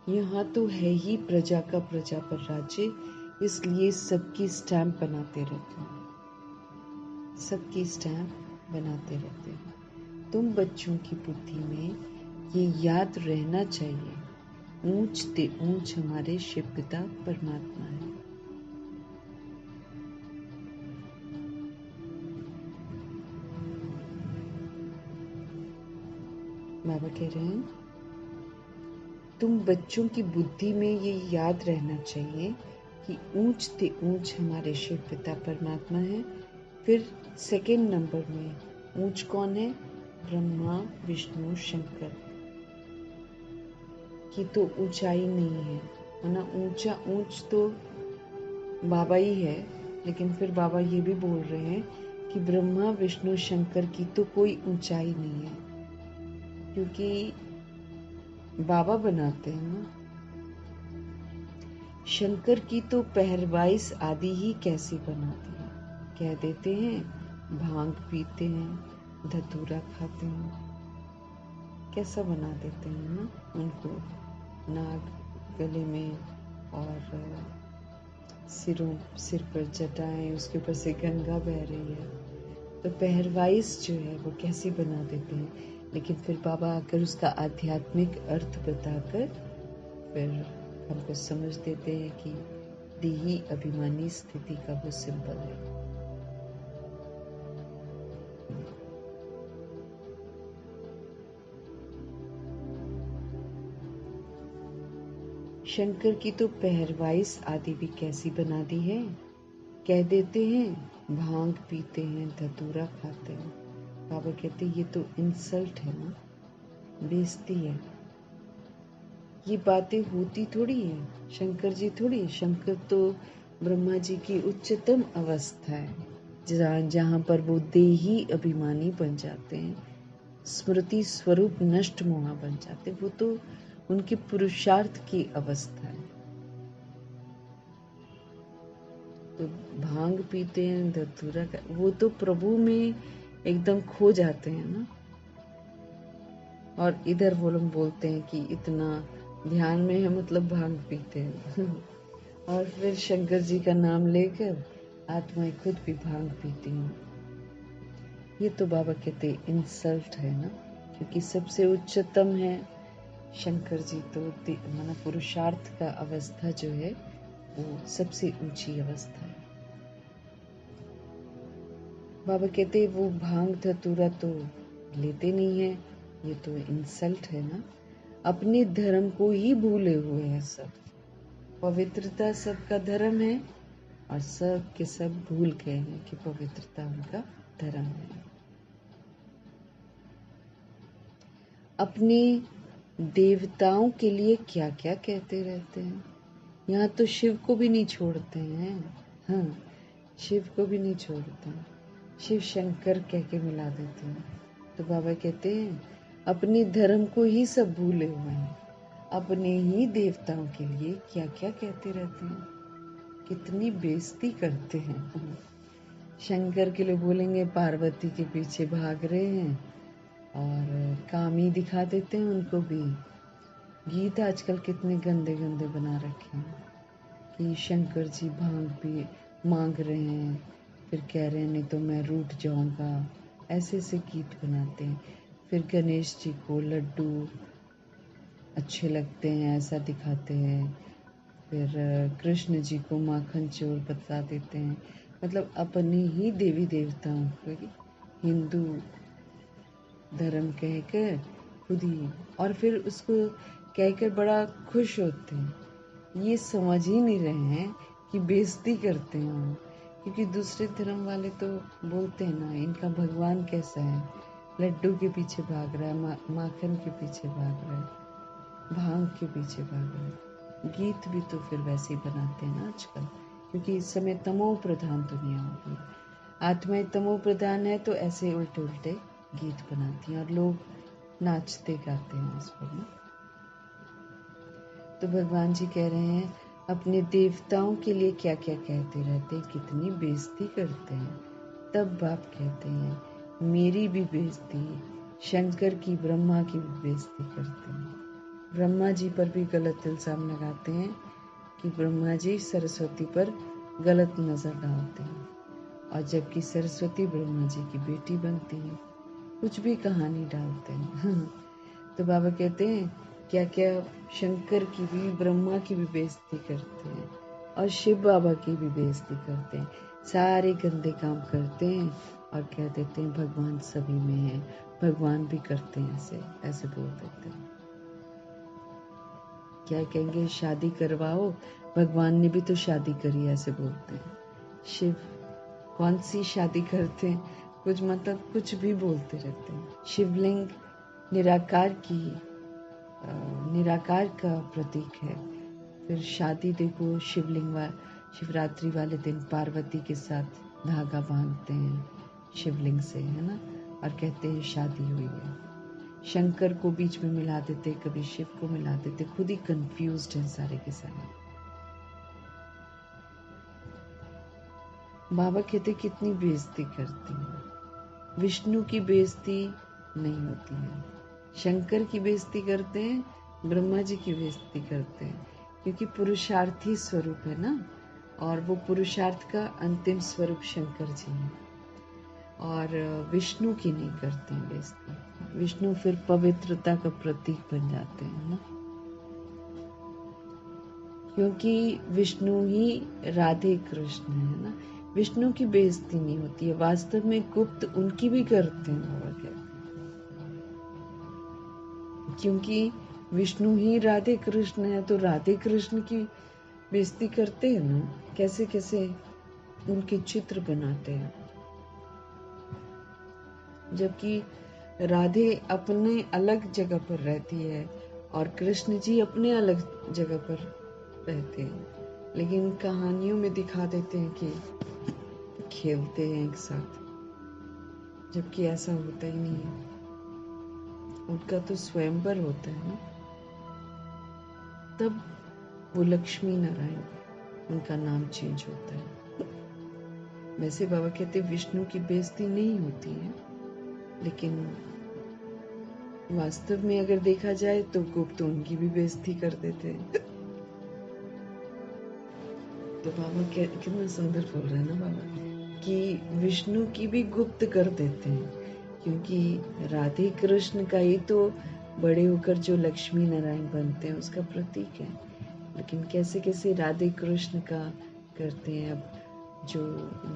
यहाँ तो है ही प्रजा का प्रजा पर राज्य, इसलिए सबकी स्टैंप बनाते रहते हैं। सबकी स्टैंप बनाते रहते हैं। तुम बच्चों की बुद्धि में ये याद रहना चाहिए, ऊंच ते ऊंच हमारे शिव पिता परमात्मा है। बाबा कह रहे हैं तुम बच्चों की बुद्धि में ये याद रहना चाहिए कि ऊंच ते ऊंच हमारे शिव पिता परमात्मा है। फिर सेकंड नंबर में ऊंच कौन है? ब्रह्मा विष्णु शंकर की तो ऊंचाई नहीं है, वरना ऊंचा ऊंच तो बाबा ही है। लेकिन फिर बाबा ये भी बोल रहे हैं कि ब्रह्मा विष्णु शंकर की तो कोई ऊंचाई नहीं है, क्योंकि बाबा बनाते हैं ना। शंकर की तो पहरवाइस आदि ही कैसी बनाती है। कह देते हैं भांग पीते हैं, धतूरा खाते हैं। कैसा बना देते हैं ना उनको, नाग गले में और सिर पर जटाएं, उसके ऊपर से गंगा बह रही है। तो पहरवाइस जो है वो कैसी बना देते हैं। लेकिन फिर बाबा आकर उसका आध्यात्मिक अर्थ बताकर फिर हमको समझ देते हैं कि देही अभिमानी स्थिति का वो सिंबल है। शंकर की तो पहरवाइस आदि भी कैसी बना दी है। कह देते हैं भांग पीते हैं, धतूरा खाते हैं। बाबा कहते ये तो इंसल्ट है ना, बेइज्जती है। ये बातें होती थोड़ी है, शंकर जी थोड़ी। शंकर तो ब्रह्मा जी की उच्चतम अवस्था है, जहाँ पर वो देही अभिमानी बन जाते हैं, स्मृति स्वरूप नष्ट मोहा बन जाते हैं। वो तो उनके पुरुषार्थ की अवस्था है। तो भांग पीते हैं, धतूरा का, वो तो प्रभु में एकदम खो जाते हैं ना। और इधर वो लोग बोलते हैं कि इतना ध्यान में है, मतलब भांग पीते हैं। और फिर शंकर जी का नाम लेकर आत्माएं खुद भी भांग पीती हैं। ये तो बाबा कहते इंसल्ट है ना, क्योंकि सबसे उच्चतम है शंकर जी। तो माना पुरुषार्थ का अवस्था जो है वो सबसे ऊंची अवस्था है। बाबा कहते वो भांग धतूरा तो लेते नहीं है, ये तो इंसल्ट है ना। अपने धर्म को ही भूले हुए हैं सब। पवित्रता सबका धर्म है और सब के सब भूल गए हैं कि पवित्रता उनका धर्म है। अपने देवताओं के लिए क्या क्या कहते रहते हैं। यहाँ तो शिव को भी नहीं छोड़ते हैं। हाँ, शिव को भी नहीं छोड़ते हैं, शिव शंकर कह के मिला देते हैं। तो बाबा कहते हैं अपने धर्म को ही सब भूले हुए हैं, अपने ही देवताओं के लिए क्या क्या कहते रहते हैं। कितनी बेइज्जती करते हैं। शंकर के लिए बोलेंगे पार्वती के पीछे भाग रहे हैं, और कामी दिखा देते हैं उनको भी। गीत आजकल कितने गंदे गंदे बना रखे हैं कि शंकर जी भांग भी मांग रहे हैं, फिर कह रहे हैं नहीं तो मैं रूठ जाऊंगा। ऐसे ऐसे गीत बनाते हैं। फिर गणेश जी को लड्डू अच्छे लगते हैं ऐसा दिखाते हैं। फिर कृष्ण जी को माखन चोर बता देते हैं। मतलब अपने ही देवी देवताओं को हिंदू धर्म कहकर खुद ही, और फिर उसको कहकर बड़ा खुश होते हैं। ये समझ ही नहीं रहे हैं कि बेइज्जती करते हैं हम। क्योंकि दूसरे धर्म वाले तो बोलते हैं ना इनका भगवान कैसा है, लड्डू के पीछे भाग रहा है, माखन के पीछे भाग रहा है, भांग के पीछे भाग रहा है। गीत भी तो फिर वैसे ही बनाते हैं ना आजकल, क्योंकि इस समय तमो प्रधान दुनिया होगी। आत्माएं तमो प्रधान है तो ऐसे उल्टे उल्टे गीत बनाती हैं और लोग नाचते गाते हैं उस पर ना। तो भगवान जी कह रहे हैं अपने देवताओं के लिए क्या क्या कहते रहते हैं, कितनी बेइज्जती करते हैं। तब बाप कहते हैं मेरी भी बेइज्जती, शंकर की ब्रह्मा की भी बेइज्जती करते हैं। ब्रह्मा जी पर भी गलत इल्जाम लगाते हैं कि ब्रह्मा जी सरस्वती पर गलत नजर डालते हैं, और जबकि सरस्वती ब्रह्मा जी की बेटी बनती है। कुछ भी कहानी डालते हैं। तो बाबा कहते हैं क्या क्या शंकर की भी ब्रह्मा की भी बेइज्जती करते हैं और शिव बाबा की भी बेइज्जती करते हैं। सारे गंदे काम करते हैं और कह देते हैं भगवान सभी में है। भगवान भी करते हैं ऐसे ऐसे बोल देते हैं। क्या कहेंगे शादी करवाओ, भगवान ने भी तो शादी करी, ऐसे बोलते हैं। शिव कौन सी शादी करते हैं, कुछ मतलब कुछ भी बोलते रहते हैं। शिवलिंग निराकार का प्रतीक है। फिर शादी देखो शिवरात्रि वाले दिन पार्वती के साथ धागा बांधते हैं शिवलिंग से, है ना, और कहते हैं शादी हुई है। शंकर को बीच में मिला देते, कभी शिव को मिला देते, खुद ही कंफ्यूज्ड हैं सारे के सारे। बाबा कहते कितनी बेइज्जती करती हैं। विष्णु की बेइज्जती नहीं होती है, शंकर की बेइज्जती करते हैं, ब्रह्मा जी की बेइज्जती करते हैं, क्योंकि पुरुषार्थी स्वरूप है ना, और वो पुरुषार्थ का अंतिम स्वरूप शंकर जी हैं। और विष्णु की नहीं करते हैं बेइज्जती। विष्णु फिर पवित्रता का प्रतीक बन जाते हैं ना, क्योंकि विष्णु ही राधे कृष्ण है ना। विष्णु की बेइज्जती नहीं होती है, वास्तव में गुप्त उनकी भी करते हैं बाबा कहते हैं, क्योंकि विष्णु ही राधे कृष्ण है, तो राधे कृष्ण की बेइज्जती करते हैं ना। कैसे कैसे उनके चित्र बनाते हैं, जबकि राधे अपने अलग जगह पर रहती है और कृष्ण जी अपने अलग जगह पर रहते हैं, लेकिन कहानियों में दिखा देते हैं कि खेलते हैं एक साथ, जबकि ऐसा होता ही नहीं है। उनका तो स्वयंवर होता है ना, तब वो लक्ष्मी नारायण उनका नाम चेंज होता है। वैसे बाबा कहते विष्णु की बेइज्जती नहीं होती है, लेकिन वास्तव में अगर देखा जाए तो गुप्त उनकी भी बेइज्जती कर देते हैं। तो बाबा कितना सुंदर बोल रहे हैं ना बाबा, कि विष्णु की भी गुप्त कर देते हैं, क्योंकि राधे कृष्ण का ही तो बड़े होकर जो लक्ष्मी नारायण बनते हैं उसका प्रतीक है। लेकिन कैसे कैसे राधे कृष्ण का करते हैं। अब जो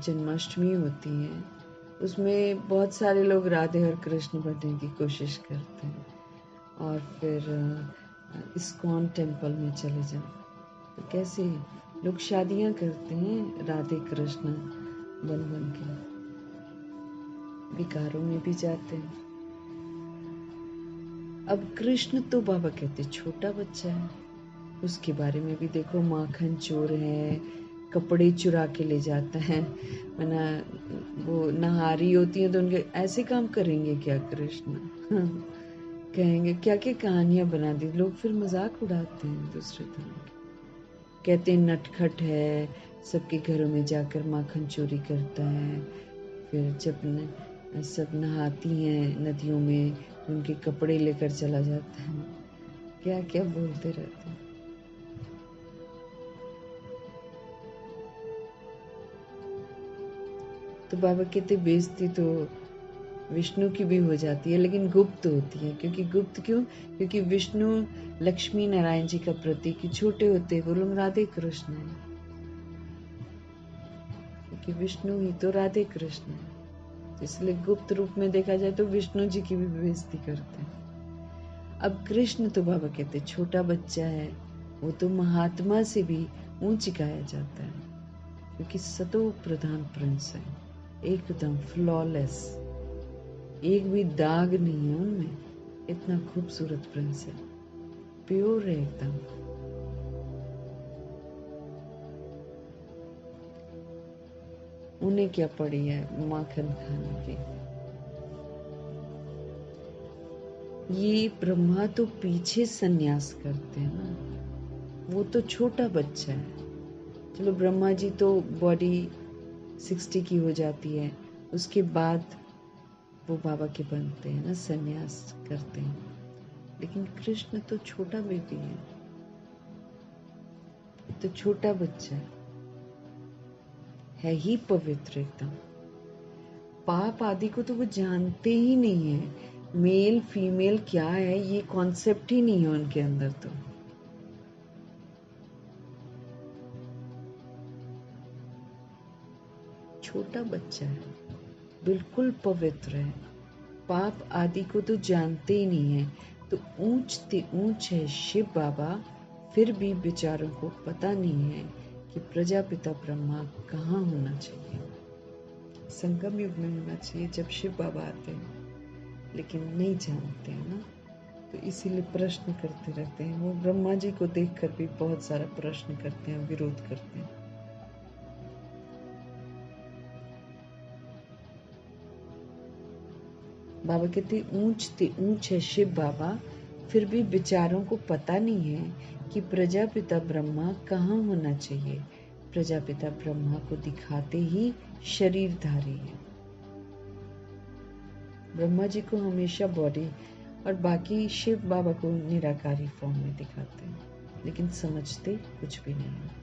जन्माष्टमी होती है उसमें बहुत सारे लोग राधे और कृष्ण बनने की कोशिश करते हैं, और फिर इस्कॉन टेम्पल में चले जाओ तो कैसे लोग शादियां करते हैं राधे कृष्ण बन बन के, विकारों में भी जाते हैं। अब कृष्ण तो बाबा कहते छोटा बच्चा है, उसके बारे में भी देखो, माखन चोर है, कपड़े चुरा के ले जाता है, वरना वो नहारी होती है तो उनके ऐसे काम करेंगे क्या कृष्ण? कहेंगे क्या क्या कहानियां बना दी, लोग फिर मजाक उड़ाते हैं दूसरे तरह के, कहते हैं नटखट है, सबके घरों में जाकर माखन चोरी करता है, फिर जब सब नहाती हैं नदियों में तो उनके कपड़े लेकर चला जाता है, क्या क्या बोलते रहते हैं। तो बाबा कहते बेइज्जती तो विष्णु की भी हो जाती है, लेकिन गुप्त होती है। क्योंकि गुप्त क्यों? क्योंकि विष्णु लक्ष्मी नारायण जी का प्रतीक, छोटे होते वो लोग राधे कृष्ण है, क्योंकि विष्णु ही तो राधे कृष्ण है, तो इसलिए गुप्त रूप में देखा जाए तो विष्णु जी की भी बेइज्जती करते हैं। अब कृष्ण तो बाबा कहते छोटा बच्चा है, वो तो महात्मा से भी ऊंच गाया जाता है, क्योंकि सतो प्रधान प्रिंस है, एकदम फ्लॉलेस, एक भी दाग नहीं है उनमें, इतना खूबसूरत प्रिंस है, प्योर है एकदम। उन्हें क्या पड़ी है माखन खाने की। ये ब्रह्मा तो पीछे सन्यास करते हैं ना, वो तो छोटा बच्चा है। चलो ब्रह्मा जी तो बॉडी 60 की हो जाती है, उसके बाद वो बाबा के बनते हैं ना, सन्यास करते हैं। लेकिन कृष्ण तो छोटा बेबी है, तो छोटा बच्चा है ही पवित्र एकदम। पाप आदि को तो वो जानते ही नहीं है, मेल फीमेल क्या है ये कॉन्सेप्ट ही नहीं है उनके अंदर। तो छोटा बच्चा है, बिल्कुल पवित्र है, पाप आदि को तो जानते ही नहीं है। तो ऊंचते ऊंच है शिव बाबा, फिर भी बेचारों को पता नहीं है कि प्रजापिता ब्रह्मा कहाँ होना चाहिए। संगम युग में होना चाहिए जब शिव बाबा आते हैं, लेकिन नहीं जानते हैं ना, तो इसीलिए प्रश्न करते रहते हैं। वो ब्रह्मा जी को देखकर भी बहुत सारा प्रश्न करते हैं, विरोध करते हैं। बाबा कहते ऊंचते ऊंच है शिव बाबा, फिर भी बेचारों को पता नहीं है कि प्रजापिता ब्रह्मा कहाँ होना चाहिए। प्रजापिता ब्रह्मा को दिखाते ही शरीरधारी है। ब्रह्मा जी को हमेशा बॉडी और बाकी शिव बाबा को निराकारी फॉर्म में दिखाते हैं, लेकिन समझते कुछ भी नहीं है।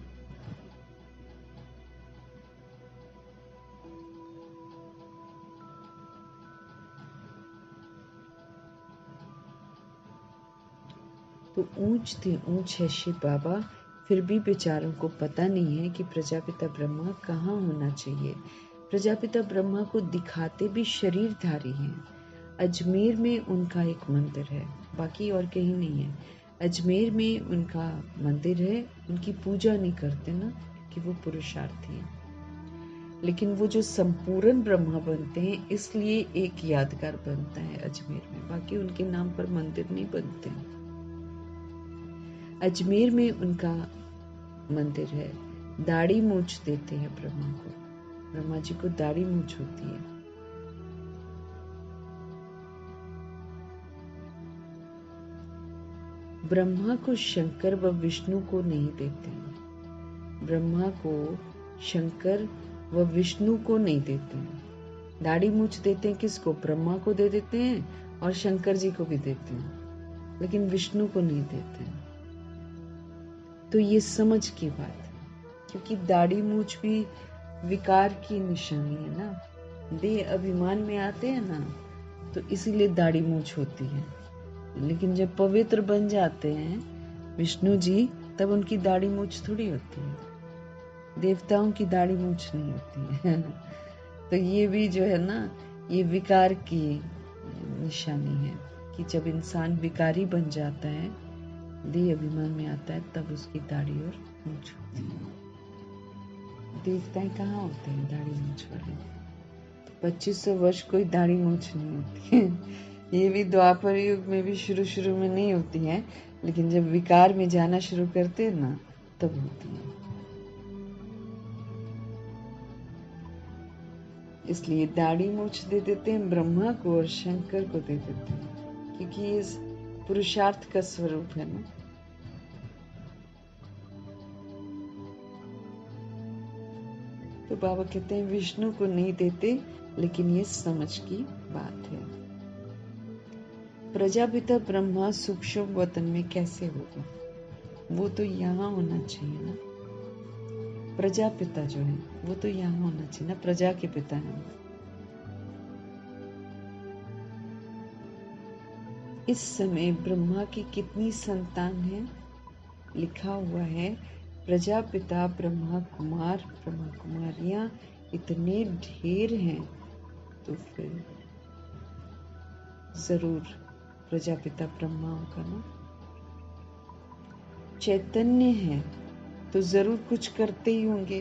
तो ऊंच थी ऊंच है शिव बाबा, फिर भी बेचारों को पता नहीं है कि प्रजापिता ब्रह्मा कहाँ होना चाहिए। प्रजापिता ब्रह्मा को दिखाते भी शरीरधारी हैं। अजमेर में उनका एक मंदिर है, बाकी और कहीं नहीं है। अजमेर में उनका मंदिर है, उनकी पूजा नहीं करते ना कि वो पुरुषार्थी हैं, लेकिन वो जो संपूर्ण ब्रह्मा बनते हैं इसलिए एक यादगार बनता है अजमेर में, बाकी उनके नाम पर मंदिर नहीं बनते हैं। अजमेर में उनका मंदिर है। दाढ़ी मूछ देते हैं ब्रह्मा को, ब्रह्मा जी को दाढ़ी मूछ होती है। ब्रह्मा को शंकर व विष्णु को नहीं देते हैं। ब्रह्मा को शंकर व विष्णु को नहीं देते हैं। दाढ़ी मूछ देते हैं किसको? ब्रह्मा को दे देते हैं और शंकर जी को भी देते हैं, लेकिन विष्णु को नहीं देते हैं। तो ये समझ की बात है, क्योंकि दाढ़ी मूछ भी विकार की निशानी है ना। देह अभिमान में आते हैं ना, तो इसीलिए दाढ़ी मूछ होती है। लेकिन जब पवित्र बन जाते हैं विष्णु जी, तब उनकी दाढ़ी मूछ थोड़ी होती है। देवताओं की दाढ़ी मूछ नहीं होती है। तो ये भी जो है ना, ये विकार की निशानी है कि जब इंसान विकारी बन जाता है, देह अभिमान में आता है, तब उसकी दाढ़ी और मूछ होती है। देवताएं कहाँ होते हैं दाढ़ी मूछ वाले? 2500 वर्ष कोई दाढ़ी मूछ नहीं होती है। ये भी द्वापर युग में भी शुरू में नहीं होती है, लेकिन जब विकार में जाना शुरू करते हैं ना, तब होती है। इसलिए दाढ़ी मूछ दे देते हैं ब्रह्मा को और शंकर को दे देते हैं, क्योंकि ये पुरुषार्थ का स्वरूप है ना। तो बाबा कहते हैं विष्णु को नहीं देते, लेकिन ये समझ की बात है। प्रजापिता ब्रह्मा सूक्ष्म वतन में कैसे होगा? वो तो यहाँ होना चाहिए ना। प्रजापिता जो है वो तो यहाँ होना चाहिए ना, प्रजा के पिता है। इस समय ब्रह्मा की कितनी संतान है? लिखा हुआ है प्रजापिता ब्रह्मा कुमार ब्रह्मा कुमारियां इतने ढेर हैं, तो फिर जरूर प्रजापिता ब्रह्मा होगा ना। चैतन्य है तो जरूर कुछ करते ही होंगे।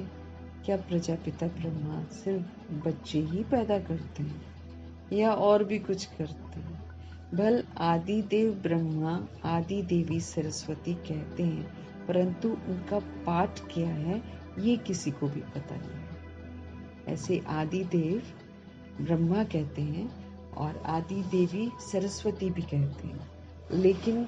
क्या प्रजापिता ब्रह्मा सिर्फ बच्चे ही पैदा करते हैं या और भी कुछ करते हैं? भल आदि देव ब्रह्मा आदि देवी सरस्वती कहते हैं, परंतु उनका पाठ क्या है ये किसी को भी पता नहीं है। ऐसे आदि देव ब्रह्मा कहते हैं और आदि देवी सरस्वती भी कहते हैं, लेकिन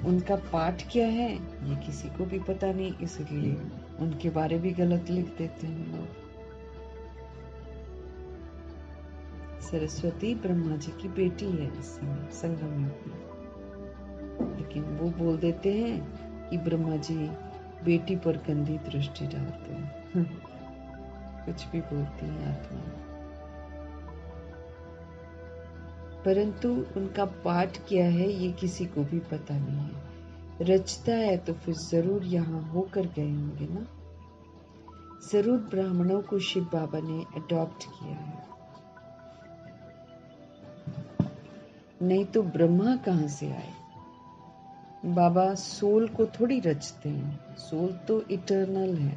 उनका पाठ क्या है ये किसी को भी पता नहीं, इसलिए उनके बारे भी गलत लिख देते हैं लोग। सरस्वती ब्रह्मा जी की बेटी है इस समय संगम युग में, लेकिन वो बोल देते हैं कि ब्रह्मा जी बेटी पर गंदी दृष्टि डालते हैं। कुछ भी बोलती है आत्मा, परंतु उनका पाठ क्या है ये किसी को भी पता नहीं है। रचता है तो फिर जरूर यहाँ होकर गए होंगे ना। जरूर ब्राह्मणों को शिव बाबा ने अडॉप्ट किया है, नहीं तो ब्रह्मा कहाँ से आए? बाबा सोल को थोड़ी रचते हैं, सोल तो इटर्नल है।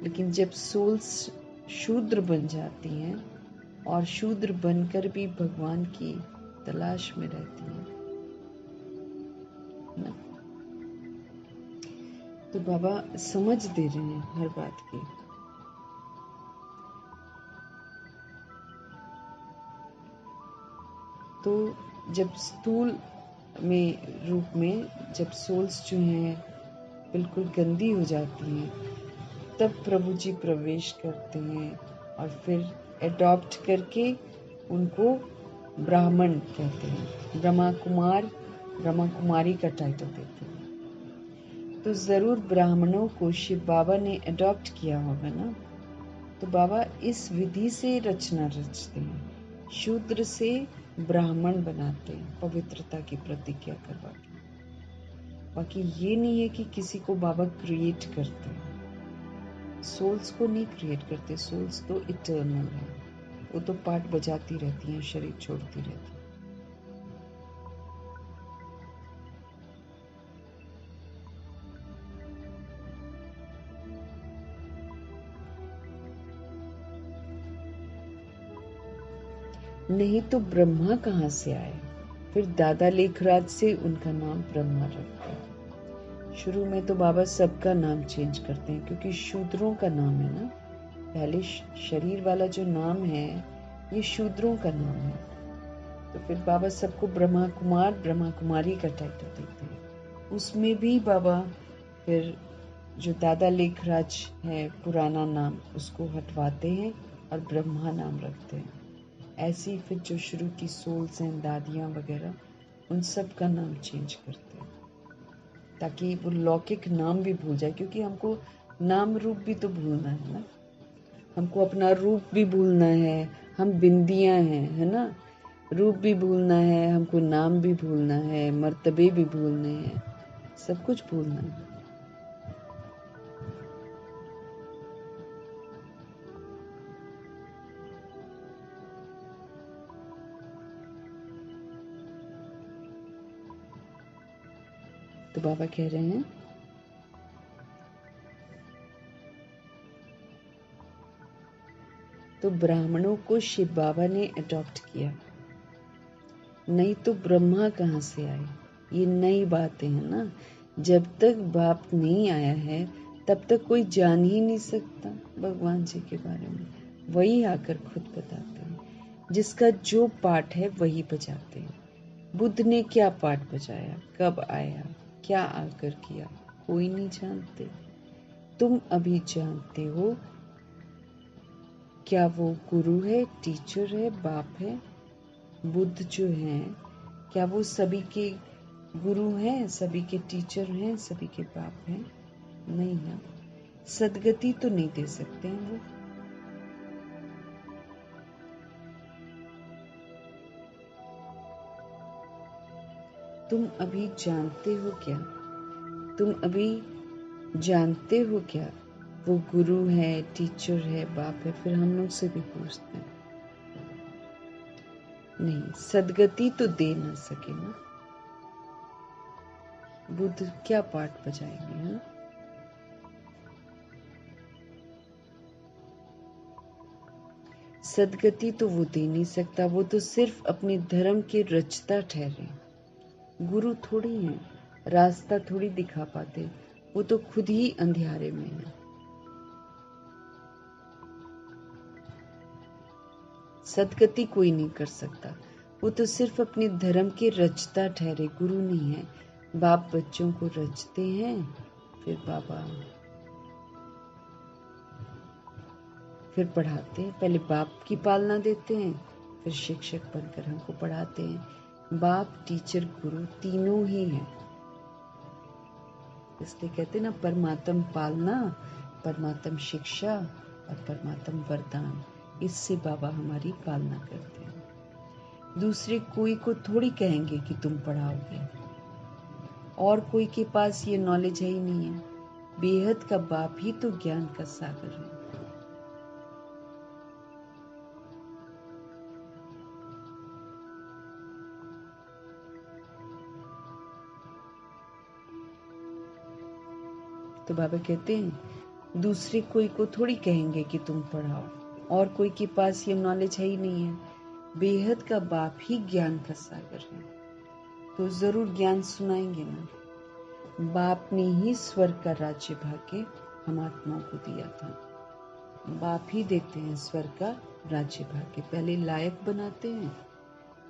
लेकिन जब सोल्स शूद्र बन जाती हैं और शूद्र बनकर भी भगवान की तलाश में रहती हैं ना, तो बाबा समझ दे रहे हैं हर बात की। तो जब स्थूल में रूप में जब सोल्स जो हैं बिल्कुल गंदी हो जाती हैं, तब प्रभु जी प्रवेश करते हैं और फिर एडॉप्ट करके उनको ब्राह्मण कहते हैं, ब्रह्मा कुमार ब्रह्मा कुमारी का टाइटल देते हैं। तो जरूर ब्राह्मणों को शिव बाबा ने अडॉप्ट किया होगा ना। तो बाबा इस विधि से रचना रचते हैं, शूद्र से ब्राह्मण बनाते हैं, पवित्रता की प्रतिज्ञा करवा के। बाकी ये नहीं है कि किसी को बाबा क्रिएट करते हैं, सोल्स को नहीं क्रिएट करते। सोल्स तो इटर्नल है, वो तो पार्ट बजाती रहती हैं, शरीर छोड़ती रहती हैं। नहीं तो ब्रह्मा कहाँ से आए? फिर दादा लेखराज से उनका नाम ब्रह्मा रखते हैं। शुरू में तो बाबा सबका नाम चेंज करते हैं, क्योंकि शूद्रों का नाम है ना। पहले शरीर वाला जो नाम है ये शूद्रों का नाम है। तो फिर बाबा सबको ब्रह्मा कुमार ब्रह्मा कुमारी का टाइटल देते हैं। उसमें भी बाबा फिर जो दादा लेखराज है पुराना नाम, उसको हटवाते हैं और ब्रह्मा नाम रखते हैं। ऐसे ही फिर जो शुरू की सोल्स हैं, दादियाँ वगैरह, उन सब का नाम चेंज करते हैं, ताकि वो लौकिक नाम भी भूल जाए। क्योंकि हमको नाम रूप भी तो भूलना है ना, हमको अपना रूप भी भूलना है। हम बिंदियाँ हैं, है ना। रूप भी भूलना है हमको, नाम भी भूलना है, मर्तबे भी भूलने हैं, सब कुछ भूलना है। तो बाबा कह रहे हैं तो ब्राह्मणों को शिव बाबा ने अडॉप्ट किया, नहीं तो ब्रह्मा कहाँ से आए? ये नई बातें हैं ना। जब तक बाप नहीं आया है तब तक कोई जान ही नहीं सकता भगवान जी के बारे में। वही आकर खुद बताते हैं, जिसका जो पाठ है वही बजाते हैं। बुद्ध ने क्या पाठ बजाया, कब आया, क्या आकर किया, कोई नहीं जानते। तुम अभी जानते हो। क्या वो गुरु है, टीचर है, बाप है? बुद्ध जो हैं, क्या वो सभी के गुरु हैं, सभी के टीचर हैं, सभी के बाप हैं? नहीं ना। सदगति तो नहीं दे सकते हैं वो। तुम अभी जानते हो क्या? तुम अभी जानते हो क्या? वो गुरु है, टीचर है, बाप है? फिर हम लोग से भी पूछते हैं। नहीं, सदगति तो दे ना सके ना। बुद्ध क्या पाठ बजाएंगे, है? सदगति तो वो दे नहीं सकता, वो तो सिर्फ अपने धर्म के रचता ठहरे। गुरु थोड़ी हैं, रास्ता थोड़ी दिखा पाते, वो तो खुद ही अंधियारे में है। सदगति कोई नहीं कर सकता, वो तो सिर्फ अपने धर्म के रचता ठहरे, गुरु नहीं है। बाप बच्चों को रचते हैं, फिर बाबा फिर पढ़ाते हैं। पहले बाप की पालना देते हैं, फिर शिक्षक बनकर हमको पढ़ाते हैं। बाप, टीचर, गुरु तीनों ही हैं। इसलिए कहते हैं ना, परमात्म पालना, परमात्म शिक्षा और परमात्म वरदान। इससे बाबा हमारी पालना करते हैं। दूसरे कोई को थोड़ी कहेंगे कि तुम पढ़ाओगे, और कोई के पास ये नॉलेज है ही नहीं है। बेहद का बाप ही तो ज्ञान का सागर है। तो बाबा कहते हैं दूसरे कोई को थोड़ी कहेंगे कि तुम पढ़ाओ, और कोई के पास ये नॉलेज है ही नहीं है। बेहद का बाप ही ज्ञान का सागर है, तो जरूर ज्ञान सुनाएंगे ना। बाप ने ही स्वर्ग का राज्य भाग्य हम आत्माओं को दिया था। बाप ही देते हैं स्वर्ग का राज्य भाग्य। पहले लायक बनाते हैं,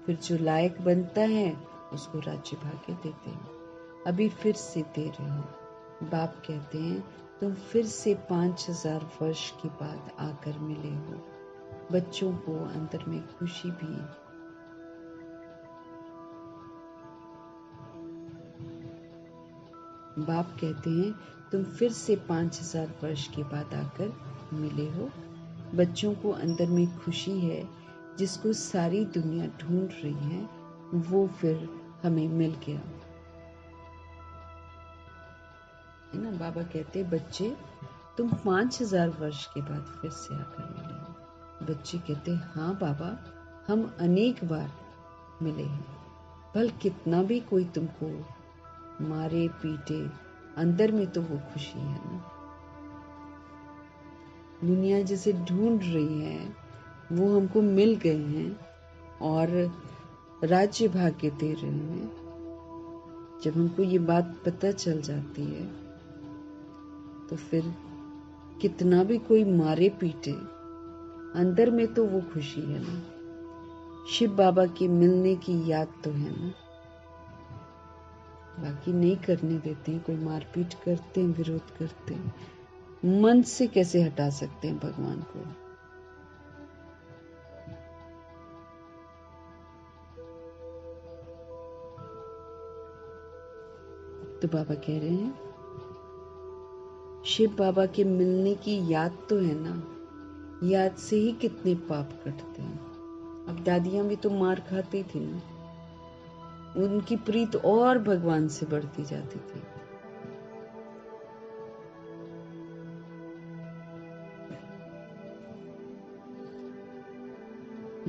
फिर जो लायक बनता है उसको राज्य भाग्य देते हैं। अभी फिर से दे रहे हैं। बाप कहते हैं तुम फिर से 5000 वर्ष के बाद आकर मिले हो। बच्चों को अंदर में खुशी भी। बाप कहते हैं तुम फिर से 5000 वर्ष के बाद आकर मिले हो। बच्चों को अंदर में खुशी है, जिसको सारी दुनिया ढूंढ रही है, वो फिर हमें मिल गया है ना। बाबा कहते बच्चे तुम 5000 वर्ष के बाद फिर से आकर मिले हो। बच्चे कहते हाँ बाबा, हम अनेक बार मिले हैं। भल कितना भी कोई तुमको मारे पीटे, अंदर में तो वो खुशी है ना। दुनिया जिसे ढूंढ रही है वो हमको मिल गए हैं और राज्य भाग्य दे रहे हैं। जब हमको ये बात पता चल जाती है तो फिर कितना भी कोई मारे पीटे, अंदर में तो वो खुशी है ना। शिव बाबा के मिलने की याद तो है ना। बाकी नहीं करने देते हैं, कोई मारपीट करते हैं, विरोध करते हैं। मन से कैसे हटा सकते हैं भगवान को। तो बाबा कह रहे हैं शिव बाबा के मिलने की याद तो है ना। याद से ही कितने पाप कटते हैं। अब दादियां भी तो मार खाती थी ना, उनकी प्रीत और भगवान से बढ़ती जाती थी।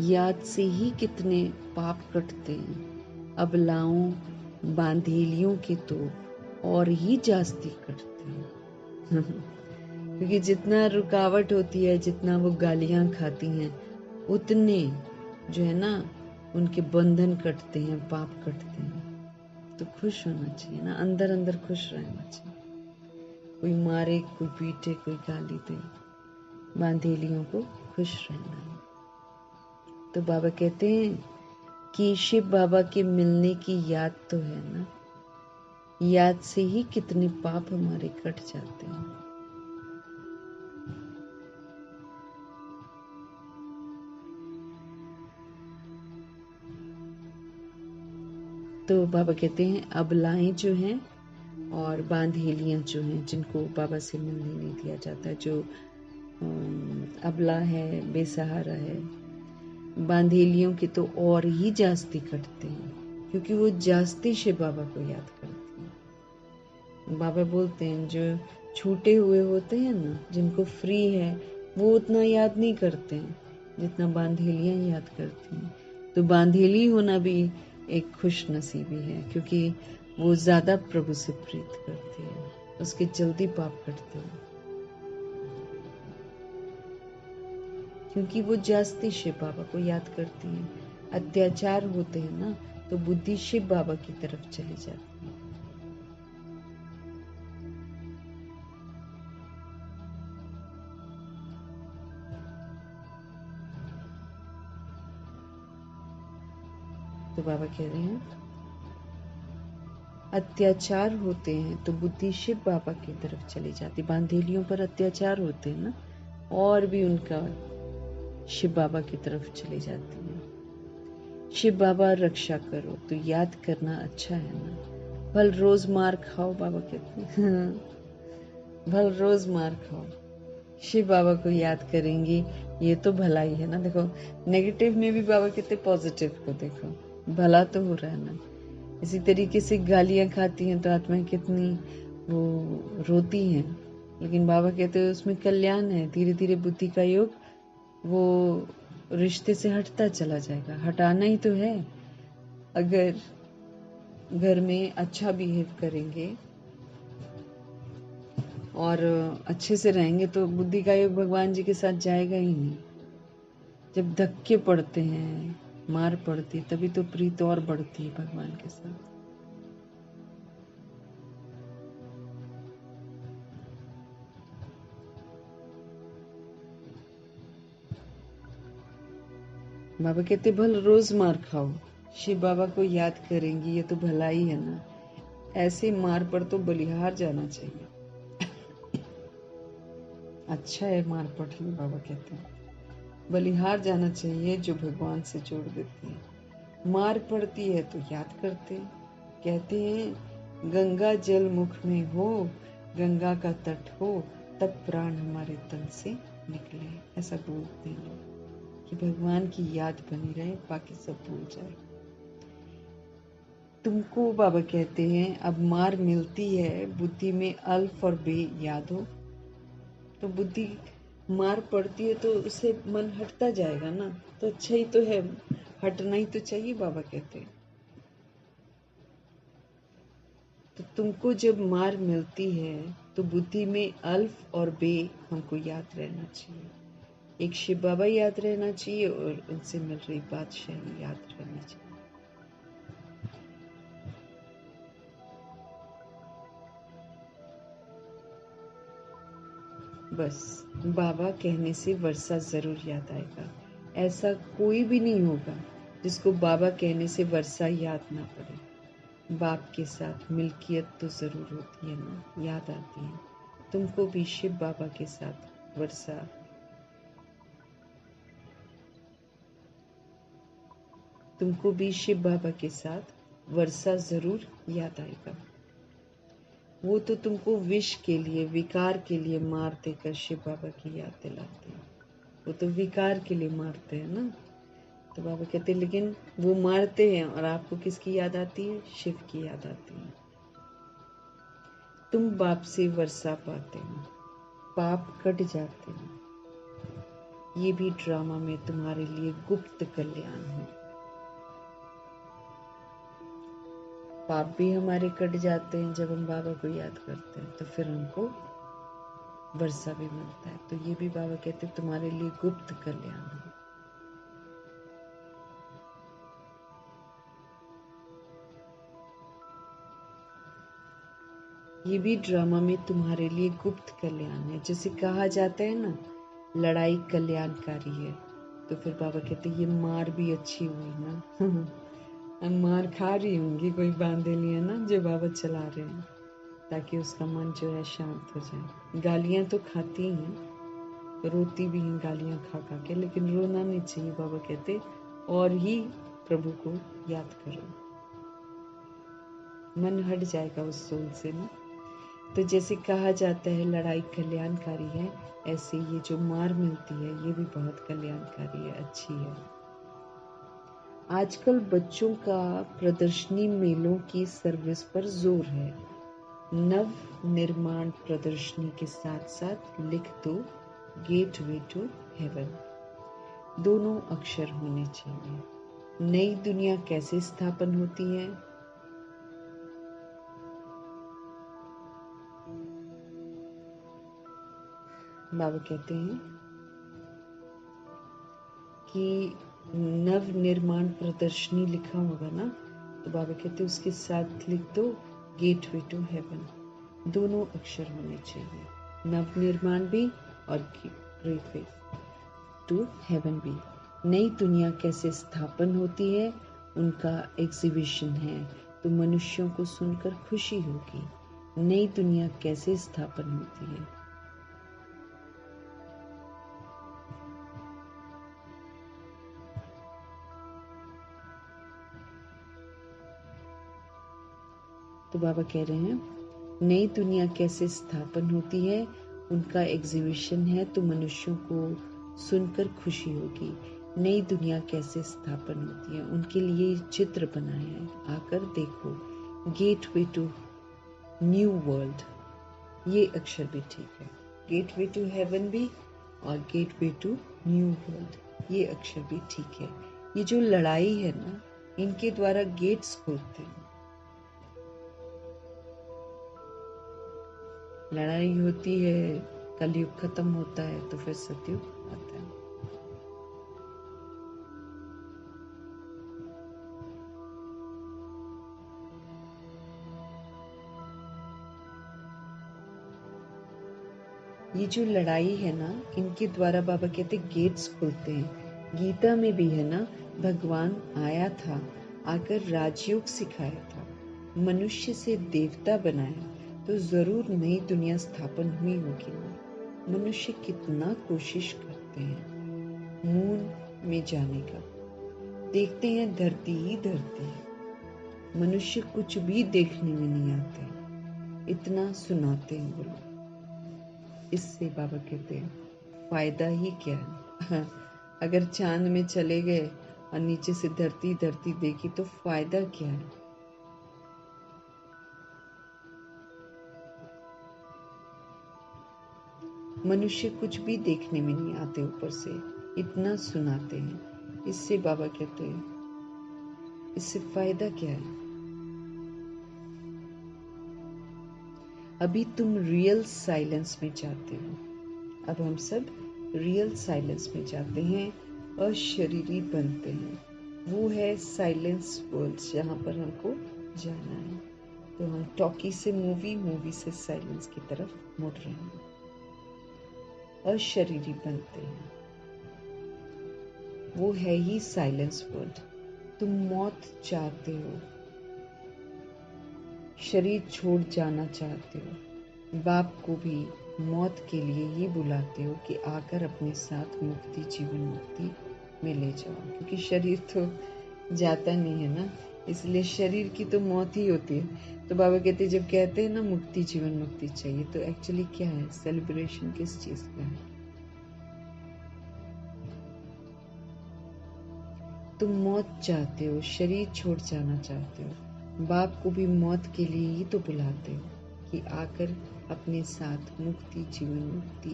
याद से ही कितने पाप कटते हैं। अबलाओं बांधेलियों के तो और ही जास्ती कटते हैं क्योंकि जितना रुकावट होती है, जितना वो गालियां खाती हैं, उतने जो है ना उनके बंधन कटते हैं, पाप कटते हैं। तो खुश होना चाहिए ना, अंदर अंदर खुश रहना चाहिए। कोई मारे, कोई पीटे, कोई गाली दे, बांधेलियों को खुश रहना है। तो बाबा कहते हैं कि शिव बाबा के मिलने की याद तो है ना। याद से ही कितने पाप हमारे कट जाते हैं। तो बाबा कहते हैं अबलाएं जो हैं और बांधेलियां जो हैं, जिनको बाबा से मिलने नहीं दिया जाता, जो अबला है, बेसहारा है, बांधेलियों के तो और ही जास्ती कटते हैं, क्योंकि वो जास्ती शिव बाबा को याद करते हैं। बाबा बोलते हैं जो छूटे हुए होते हैं ना, जिनको फ्री है, वो उतना याद नहीं करते हैं जितना बांधेलियां याद करती हैं। तो बांधेली होना भी एक खुश नसीबी है, क्योंकि वो ज्यादा प्रभु से प्रीत करती है, उसके जल्दी पाप कटते हैं, क्योंकि वो जास्ती शिव बाबा को याद करती हैं। अत्याचार होते हैं ना, तो बुद्धि शिव बाबा की तरफ चली जाती है। तो बाबा कह रहे हैं अत्याचार होते हैं तो बुद्धि शिव बाबा की तरफ चली जाती। बांधेलियों पर अत्याचार होते हैं ना, और भी उनका शिव बाबा की तरफ चली जाती है। शिव बाबा रक्षा करो, तो याद करना अच्छा है ना। भल रोज मार खाओ, बाबा कहते हैं भल रोज मार खाओ, शिव बाबा को याद करेंगे, ये तो भलाई है ना। देखो नेगेटिव में भी बाबा कहते पॉजिटिव को देखो, भला तो हो रहा है ना। इसी तरीके से गालियां खाती हैं तो आत्माएं कितनी वो रोती हैं, लेकिन बाबा कहते हैं उसमें कल्याण है। धीरे धीरे बुद्धि का योग वो रिश्ते से हटता चला जाएगा। हटाना ही तो है। अगर घर में अच्छा बिहेव करेंगे और अच्छे से रहेंगे तो बुद्धि का योग भगवान जी के साथ जाएगा ही नहीं। जब धक्के पड़ते हैं, मार पड़ती, तभी तो प्रीत और बढ़ती है भगवान के साथ। बाबा कहते भल रोज मार खाओ, शिव बाबा को याद करेंगी, ये तो भलाई है ना। ऐसे मार पर तो बलिहार जाना चाहिए। अच्छा है मार पड़नी, बाबा कहते हैं बलिहार जाना चाहिए जो भगवान से जोड़ देती है। मार पड़ती है तो याद करते हैं। कहते हैं गंगा जल मुख में हो, गंगा का तट हो, तब प्राण हमारे तन से निकले। ऐसा बोलते हैं लोग कि भगवान की याद बनी रहे, बाकी सब भूल जाए। तुमको बाबा कहते हैं अब मार मिलती है, बुद्धि में अल्फ और बे याद हो। तो बुद्धि मार पड़ती है तो उससे मन हटता जाएगा ना, तो अच्छा ही तो है, हटना ही तो चाहिए बाबा कहते हैं। तो तुमको जब मार मिलती है तो बुद्धि में अल्फ और बे हमको याद रहना चाहिए। एक शिव बाबा याद रहना चाहिए और उनसे मिल रही बादशाही याद रहनी चाहिए। बस बाबा कहने से वर्षा जरूर याद आएगा। ऐसा कोई भी नहीं होगा जिसको बाबा कहने से वर्षा याद ना पड़े। बाप के साथ मिल्कियत तो जरूर होती है ना, याद आती है। तुमको भी शिव बाबा के साथ वर्षा, तुमको भी शिव बाबा के साथ वर्षा जरूर याद आएगा। वो तो तुमको विष के लिए, विकार के लिए मार देकर शिव बाबा की याद दिलाते हैं। वो तो विकार के लिए मारते हैं ना। तो बाबा कहते हैं लेकिन वो मारते हैं और आपको किसकी याद आती है? शिव की याद आती है। तुम बाप से वर्षा पाते हो, पाप कट जाते हैं। ये भी ड्रामा में तुम्हारे लिए गुप्त कल्याण है। पाप भी हमारे कट जाते हैं जब हम बाबा को याद करते हैं, तो फिर हमको वर्षा भी मिलता है। तो ये भी बाबा कहते हैं तुम्हारे लिए गुप्त कल्याण है। ये भी ड्रामा में तुम्हारे लिए गुप्त कल्याण है। जैसे कहा जाता है ना, लड़ाई कल्याणकारी है, तो फिर बाबा कहते हैं ये मार भी अच्छी हुई ना। हम मार खा रही होंगी, कोई बांधे लिया ना जो बाबा चला रहे हैं, ताकि उसका मन जो है शांत हो जाए। गालियां तो खाती हैं, रोती भी हैं गालियां खा खा के, लेकिन रोना नहीं चाहिए। बाबा कहते और ही प्रभु को याद करो, मन हट जाएगा उस सोल से ना। तो जैसे कहा जाता है लड़ाई कल्याणकारी है, ऐसे ये जो मार मिलती है ये भी बहुत कल्याणकारी है, अच्छी है। आजकल बच्चों का प्रदर्शनी मेलों की सर्विस पर जोर है। नव निर्माण प्रदर्शनी के साथ साथ लिख दो गेटवे टू हेवन। दोनों अक्षर होने चाहिए। नई दुनिया कैसे स्थापन होती है? बाबा कहते हैं कि नव निर्माण प्रदर्शनी लिखा होगा ना, तो बाबा कहते हैं उसके साथ लिख दो गेटवे टू हेवन। दोनों अक्षर होने चाहिए, नव निर्माण भी और गेटवे टू हेवन भी। नई दुनिया कैसे स्थापन होती है, उनका एग्जीबिशन है, तो मनुष्यों को सुनकर खुशी होगी। नई दुनिया कैसे स्थापन होती है? तो बाबा कह रहे हैं नई दुनिया कैसे स्थापन होती है, उनका एग्जीबिशन है, तो मनुष्यों को सुनकर खुशी होगी। नई दुनिया कैसे स्थापन होती है, उनके लिए चित्र बनाए हैं, आकर देखो। गेटवे टू न्यू वर्ल्ड, ये अक्षर भी ठीक है। गेटवे टू हेवन भी और गेटवे टू न्यू वर्ल्ड, ये अक्षर भी ठीक है। ये जो लड़ाई है ना, इनके द्वारा गेट्स खुलते हैं। लड़ाई होती है, कलयुग खत्म होता है, तो फिर सतयुग आता है। ये जो लड़ाई है ना, इनके द्वारा बाबा कहते गेट्स खुलते हैं। गीता में भी है ना, भगवान आया था, आकर राजयोग सिखाया था। मनुष्य से देवता बनाया तो जरूर नई दुनिया स्थापन हुई होगी ना। मनुष्य कितना कोशिश करते हैं मून में जाने का, देखते हैं धरती ही धरती है। मनुष्य कुछ भी देखने में नहीं आते, इतना सुनाते हैं वो लोग। इससे बाबा कहते हैं फायदा ही क्या है। अगर चांद में चले गए और नीचे से धरती धरती देखी तो फायदा क्या है। मनुष्य कुछ भी देखने में नहीं आते, ऊपर से इतना सुनाते हैं। इससे बाबा कहते हैं इससे फायदा क्या है। अभी तुम रियल साइलेंस में जाते हो। अब हम सब रियल साइलेंस में जाते हैं, अशरीरी बनते हैं। वो है साइलेंस वर्ल्ड जहाँ पर हमको जाना है। तो हम टॉकी से मूवी, मूवी से साइलेंस की तरफ मुड़ रहे हैं, अशरीरी बनते हैं। वो है ही साइलेंस वर्ल्ड। तुम मौत चाहते हो, शरीर छोड़ जाना चाहते हो, बाप को भी मौत के लिए ही बुलाते हो कि आकर अपने साथ मुक्ति, जीवन मुक्ति में ले जाओ। क्योंकि शरीर तो जाता नहीं है ना, इसलिए शरीर की तो मौत ही होती है। तो बाबा कहते हैं जब कहते हैं ना मुक्ति, जीवन मुक्ति चाहिए, तो एक्चुअली क्या है, सेलिब्रेशन किस चीज का है। तुम मौत चाहते हो, शरीर छोड़ जाना चाहते हो, बाप को भी मौत के लिए ही तो बुलाते हो कि आकर अपने साथ मुक्ति, जीवन मुक्ति।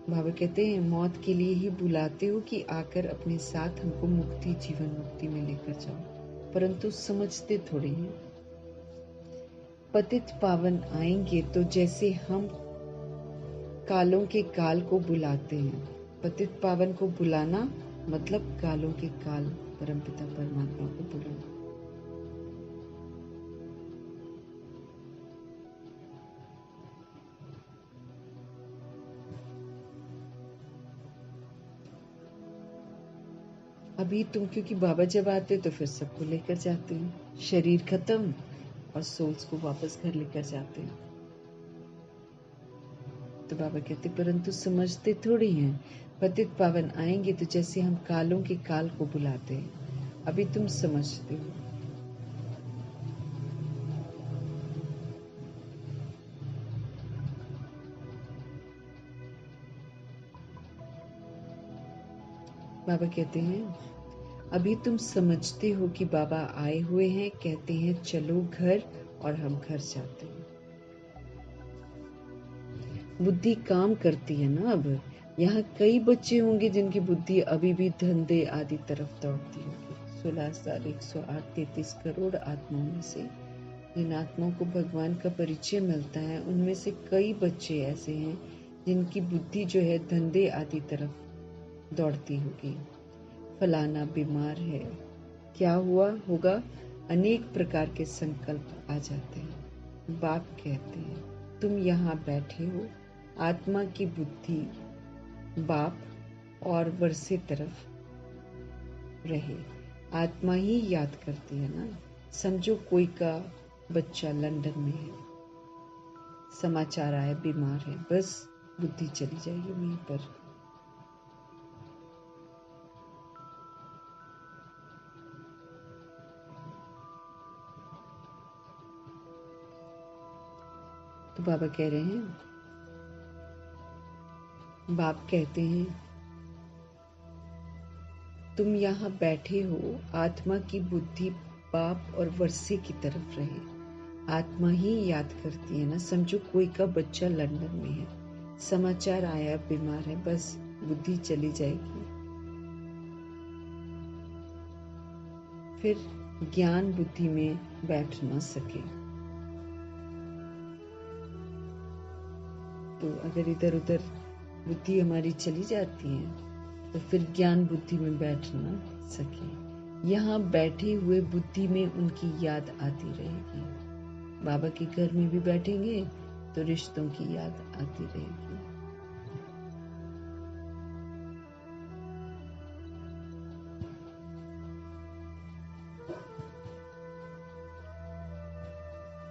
बाबा कहते हैं मौत के लिए ही बुलाते हो कि आकर अपने साथ हमको मुक्ति, जीवन मुक्ति में लेकर जाओ, परंतु समझते थोड़ी हैं। पतित पावन आएंगे तो जैसे हम कालों के काल को बुलाते हैं। पतित पावन को बुलाना मतलब कालों के काल परमपिता परमात्मा को बुलाना। अभी तुम, क्योंकि बाबा जब आते तो फिर सबको लेकर जाते हैं, शरीर खत्म और सोल्स को वापस घर लेकर जाते हैं। तो बाबा कहते परंतु समझते थोड़ी हैं, पतित पावन आएंगे तो जैसे हम कालों के काल को बुलाते हैं। अभी तुम समझते हो। बाबा कहते हैं अभी तुम समझते हो कि बाबा आए हुए हैं, कहते हैं चलो घर, और हम घर जाते हैं। बुद्धि काम करती है ना। अब यहाँ कई बच्चे होंगे जिनकी बुद्धि अभी भी धंधे आदि तरफ दौड़ती होगी। 16,108,33 करोड़ आत्माओं में से जिन आत्माओं को भगवान का परिचय मिलता है, उनमें से कई बच्चे ऐसे हैं जिनकी बुद्धि जो है धंधे आदि तरफ दौड़ती होगी। फलाना बीमार है, क्या हुआ होगा, अनेक प्रकार के संकल्प आ जाते हैं। बाप कहते हैं तुम यहाँ बैठे हो, आत्मा की बुद्धि बाप और वर्षे तरफ रहे। आत्मा ही याद करती है ना। समझो कोई का बच्चा लंदन में है, समाचार आया बीमार है, बस बुद्धि चली जाएगी वहीं पर। तो बाबा कह रहे हैं, बाप कहते हैं तुम यहाँ बैठे हो, आत्मा की बुद्धि बाप और वर्षे की तरफ रहे। आत्मा ही याद करती है ना। समझो कोई का बच्चा लंदन में है, समाचार आया बीमार है, बस बुद्धि चली जाएगी। फिर ज्ञान बुद्धि में बैठ ना सके। तो अगर इधर उधर बुद्धि हमारी चली जाती है तो फिर ज्ञान बुद्धि में बैठ ना सके। यहाँ बैठे हुए बुद्धि में उनकी याद आती रहेगी। बाबा के घर में भी बैठेंगे तो रिश्तों की याद आती रहेगी।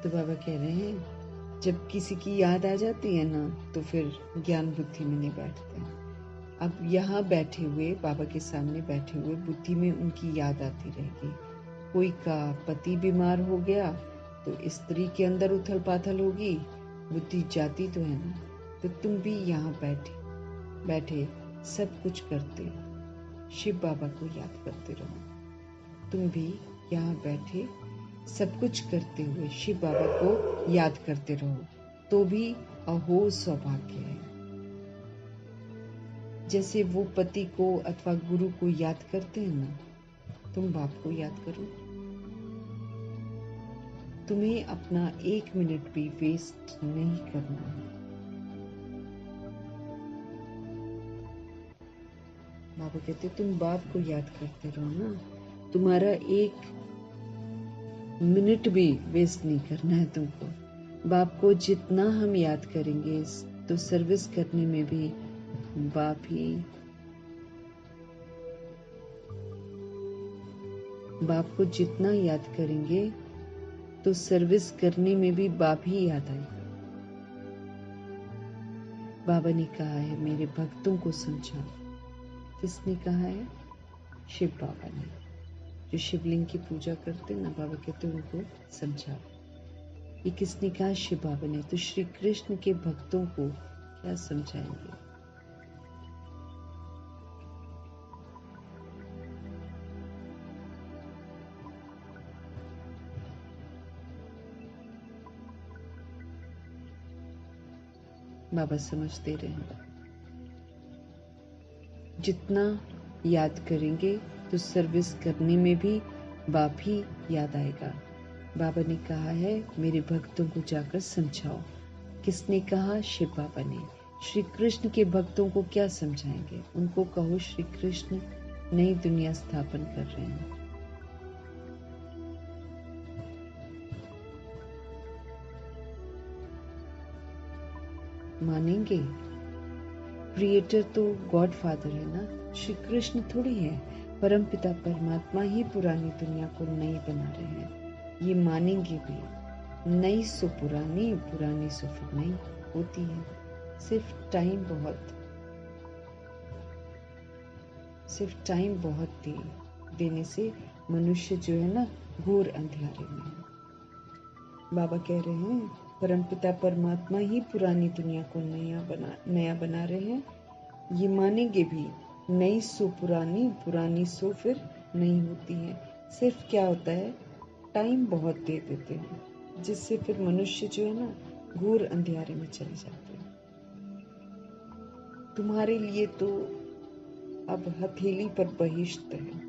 तो बाबा कह रहे हैं जब किसी की याद आ जाती है ना तो फिर ज्ञान बुद्धि में नहीं बैठते हैं। अब यहाँ बैठे हुए बाबा के सामने बैठे हुए बुद्धि में उनकी याद आती रहेगी। कोई का पति बीमार हो गया तो स्त्री के अंदर उथल पाथल होगी, बुद्धि जाती तो है ना। तो तुम भी यहाँ बैठे सब कुछ करते हो, शिव बाबा को याद करते रहो। तुम भी यहाँ बैठे सब कुछ करते हुए शिव बाबा को याद करते रहो, तो भी अहो सौभाग्य है। जैसे वो पति को अथवा गुरु को याद करते हैं ना, तुम बाप को याद करो। तुम्हें अपना 1 मिनट भी वेस्ट नहीं करना है। बाबा कहते तुम बाप को याद करते रहो ना, तुम्हारा 1 मिनट भी वेस्ट नहीं करना है तुमको। बाप को जितना हम याद करेंगे तो सर्विस करने में भी बाप को जितना याद करेंगे तो सर्विस करने में भी बाप ही याद आएगा। बाबा ने कहा है मेरे भक्तों को समझाओ। किसने कहा है? शिव बाबा ने। जो शिवलिंग की पूजा करते हैं ना, बाबा कहते हैं उनको समझाओ। ये किसने कहा? शिव बाबा ने। तो श्री कृष्ण के भक्तों को क्या समझाएंगे? बाबा समझते रहे। जितना याद करेंगे तो सर्विस करने में भी बाप ही याद आएगा। बाबा ने कहा है मेरे भक्तों को जाकर समझाओ। किसने कहा? शिव बाबा ने। श्री कृष्ण के भक्तों को क्या समझाएंगे? उनको कहो श्री कृष्ण नई दुनिया स्थापन कर रहे हैं। मानेंगे? क्रिएटर तो गॉड फादर है ना, श्री कृष्ण थोड़ी है। परमपिता परमात्मा ही पुरानी दुनिया को नई बना रहे हैं, ये मानेंगे भी। नई सो पुरानी, पुरानी सो फिर नई होती है। सिर्फ टाइम बहुत देने से मनुष्य जो है ना घोर अंधेरे में है। बाबा कह रहे हैं परमपिता परमात्मा ही पुरानी दुनिया को नया बना रहे हैं, ये मानेंगे भी। नई सो पुरानी, पुरानी सो फिर नई होती है। सिर्फ क्या होता है, टाइम बहुत दे देते हैं, जिससे फिर मनुष्य जो है ना घोर अंधेरे में चले जाते हैं। तुम्हारे लिए तो अब हथेली पर बहिश्त है।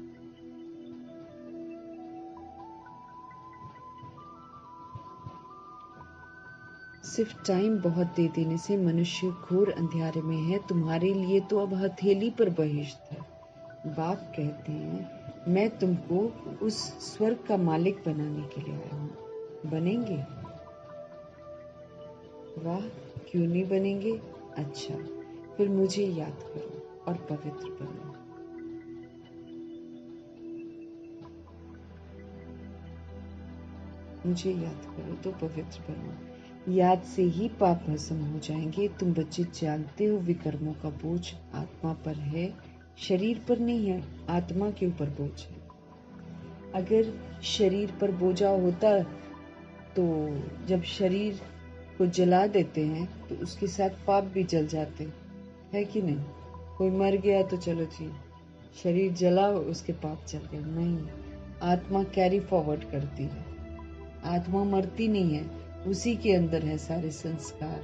सिर्फ टाइम बहुत दे देने से मनुष्य घोर अंधेरे में है। तुम्हारे लिए तो अब हथेली पर बहिश्त है। बाप कहते हैं मैं तुमको उस स्वर्ग का मालिक बनाने के लिए आया हूँ। बनेंगे? वाह, क्यों नहीं बनेंगे? अच्छा, फिर मुझे याद करो और पवित्र बनो। मुझे याद करो तो पवित्र बनो। याद से ही पाप भस्म हो जाएंगे। तुम बच्चे जानते हो विकर्मों का बोझ आत्मा पर है, शरीर पर नहीं है। आत्मा के ऊपर बोझ है। अगर शरीर पर बोझा होता तो जब शरीर को जला देते हैं तो उसके साथ पाप भी जल जाते, है कि नहीं? कोई मर गया तो चलो जी, शरीर जला उसके पाप जल गए। नहीं, आत्मा कैरी फॉरवर्ड करती है। आत्मा मरती नहीं है, उसी के अंदर है सारे संस्कार,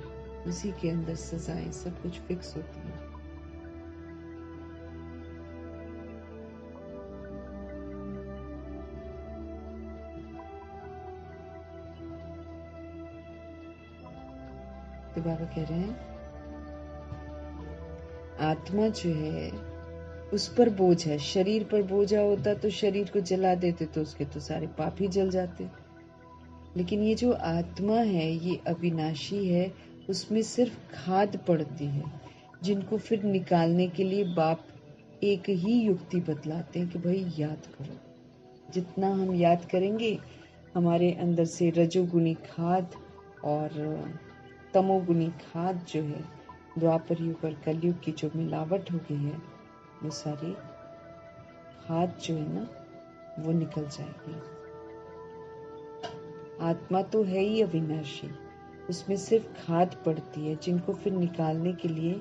उसी के अंदर सजाएं, सब कुछ फिक्स होती है। तो बाबा कह रहे हैं आत्मा जो है उस पर बोझ है। शरीर पर बोझा होता तो शरीर को जला देते तो उसके तो सारे पाप ही जल जाते। लेकिन ये जो आत्मा है ये अविनाशी है, उसमें सिर्फ खाद पड़ती है, जिनको फिर निकालने के लिए बाप एक ही युक्ति बतलाते हैं कि भाई याद करो। जितना हम याद करेंगे हमारे अंदर से रजोगुणी खाद और तमोगुणी खाद जो है, द्वापर युग और कलयुग की जो मिलावट हो गई है, वो सारी खाद जो है ना, वो निकल जाएगी। आत्मा तो है ही अविनाशी, उसमें सिर्फ खाद पड़ती है, जिनको फिर निकालने के लिए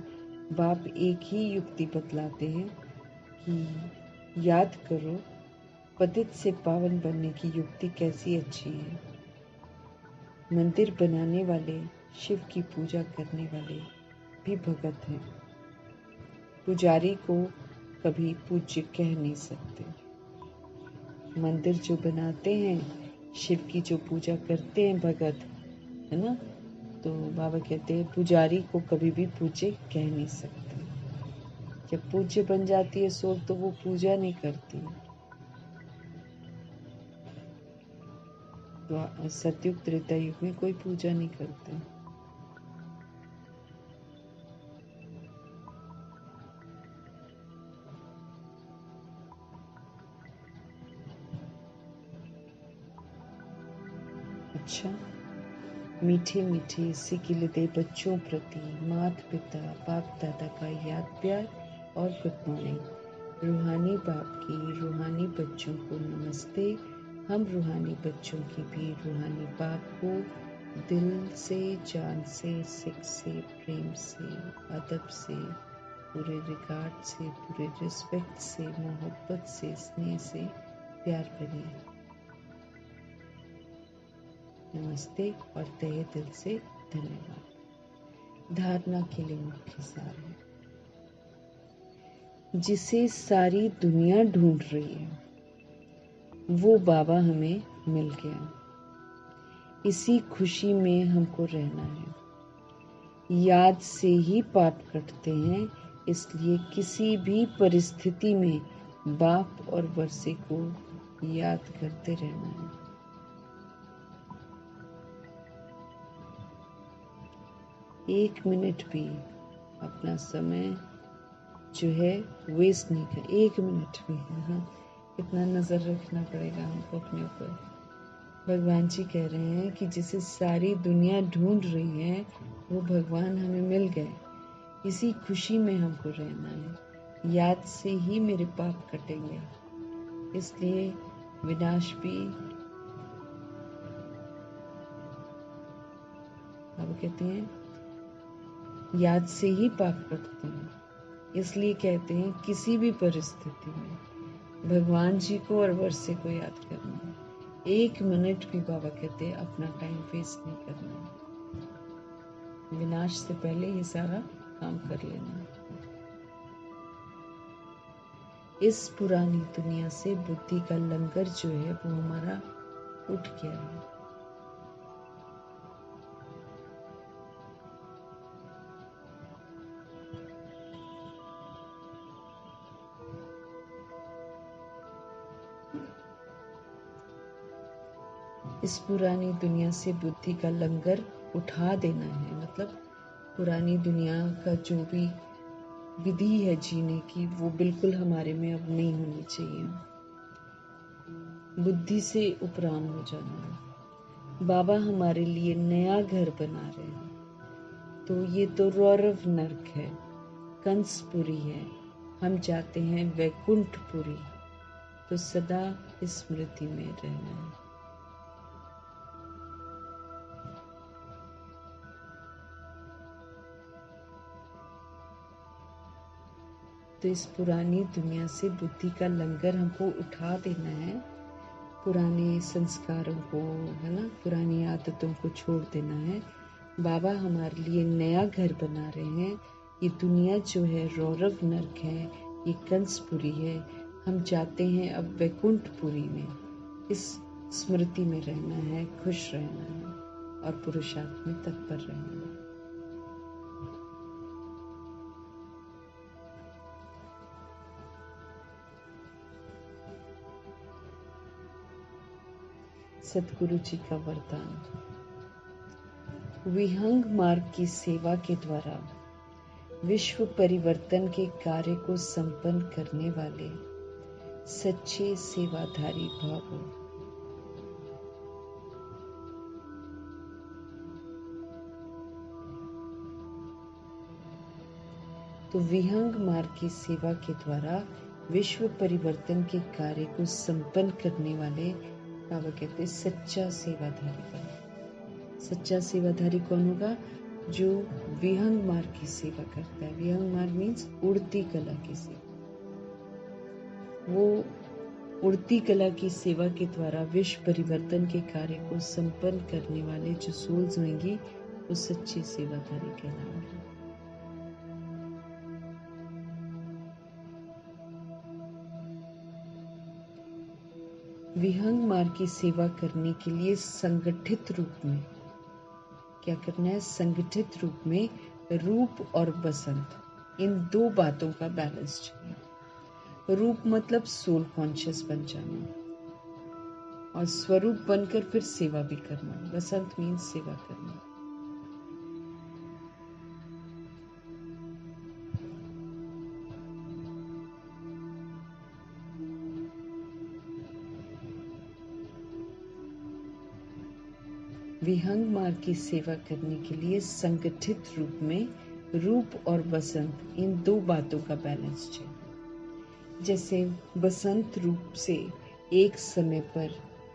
बाप एक ही युक्ति बतलाते हैं कि याद करो पतित से पावन बनने की युक्ति कैसी अच्छी है। मंदिर बनाने वाले, शिव की पूजा करने वाले भी भगत हैं। पुजारी को कभी पूज्य कह नहीं सकते। मंदिर जो बनाते हैं, शिव की जो पूजा करते हैं भगत, है ना, तो बाबा कहते हैं पुजारी को कभी भी पूज्य कह नहीं सकते। जब पूज्य बन जाती है सोल तो वो पूजा नहीं करती। तो सतयुग त्रेता युग में कोई पूजा नहीं करते। अच्छा, मीठे मीठे सिकिलते बच्चों प्रति माता पिता बाप दादा का याद प्यार और गुड मॉर्निंग। रूहानी बाप की रूहानी बच्चों को नमस्ते। हम रूहानी बच्चों की भी रूहानी बाप को दिल से, जान से, सिक से, प्रेम से, अदब से, पूरे रिगार्ड से, पूरे रिस्पेक्ट से, मोहब्बत से, स्नेह से प्यार करिए। नमस्ते और तहे दिल से धन्यवाद। धारणा के लिए मुख्य सार है, जिसे सारी दुनिया ढूंढ रही है वो बाबा हमें मिल गया। इसी खुशी में हमको रहना है। याद से ही पाप कटते हैं, इसलिए किसी भी परिस्थिति में बाप और वर्षे को याद करते रहना है। एक मिनट भी अपना समय जो है वेस्ट नहीं कर, एक मिनट भी। हाँ, इतना नजर रखना पड़ेगा हमको अपने ऊपर। भगवान जी कह रहे हैं कि जिसे सारी दुनिया ढूंढ रही है वो भगवान हमें मिल गए। इसी खुशी में हमको रहना है। याद से ही मेरे पाप कटेंगे, इसलिए विनाश भी अब कहते हैं याद से ही पाप कटते हैं, इसलिए कहते हैं किसी भी परिस्थिति में भगवान जी को और वर्षे को याद करना है। एक मिनट भी बाबा कहते हैं अपना टाइम वेस्ट नहीं करना है। विनाश से पहले ये सारा काम कर लेना है। इस पुरानी दुनिया से बुद्धि का लंगर जो है वो हमारा उठ गया है। इस पुरानी दुनिया से बुद्धि का लंगर उठा देना है, मतलब पुरानी दुनिया का जो भी विधि है जीने की वो बिल्कुल हमारे में अब नहीं होनी चाहिए। बुद्धि से उपराम हो जाना है। बाबा हमारे लिए नया घर बना रहे हैं, तो ये तो रौरव नर्क है, कंसपुरी है। हम चाहते हैं वैकुंठपुरी, तो सदा स्मृति में रहना है। तो इस पुरानी दुनिया से बुद्धि का लंगर हमको उठा देना है। पुराने संस्कारों को, है ना, पुरानी आदतों को छोड़ देना है। बाबा हमारे लिए नया घर बना रहे हैं। ये दुनिया जो है रौरव नर्क है, ये कंसपुरी है। हम चाहते हैं अब वैकुंठपुरी में इस स्मृति में रहना है, खुश रहना है और पुरुषार्थ में तत्पर रहना है। सतगुरु जी का वरदान। विहंग मार्ग की सेवा के द्वारा विश्व परिवर्तन के कार्य को संपन्न करने वाले सच्चे सेवाधारी भावों, तो विहंग मार्ग की सेवा के द्वारा विश्व परिवर्तन के कार्य को संपन्न करने वाले बाबा कहते सच्चा सेवाधारी बने। सच्चा सेवाधारी कौन होगा? जो विहंग मार्ग की सेवा करता है। विहंग मार्ग मीन्स उड़ती कला की सेवा। वो उड़ती कला की सेवा के द्वारा विश्व परिवर्तन के कार्य को संपन्न करने वाले जो सोल्स होंगी वो सच्चे सेवाधारी कहलाएंगे। विहंग मार्ग की सेवा करने के लिए संगठित रूप में क्या करना है? संगठित रूप में रूप और बसंत इन दो बातों का बैलेंस चाहिए। रूप मतलब सोल कॉन्शियस बन जाना और स्वरूप बनकर फिर सेवा भी करना। बसंत मीन्स सेवा करना। विहंग मार्ग की सेवा करने के लिए संगठित रूप में रूप और बसंत इन दो बातों का बैलेंस चाहिए। जैसे बसंत रूप से एक समय पर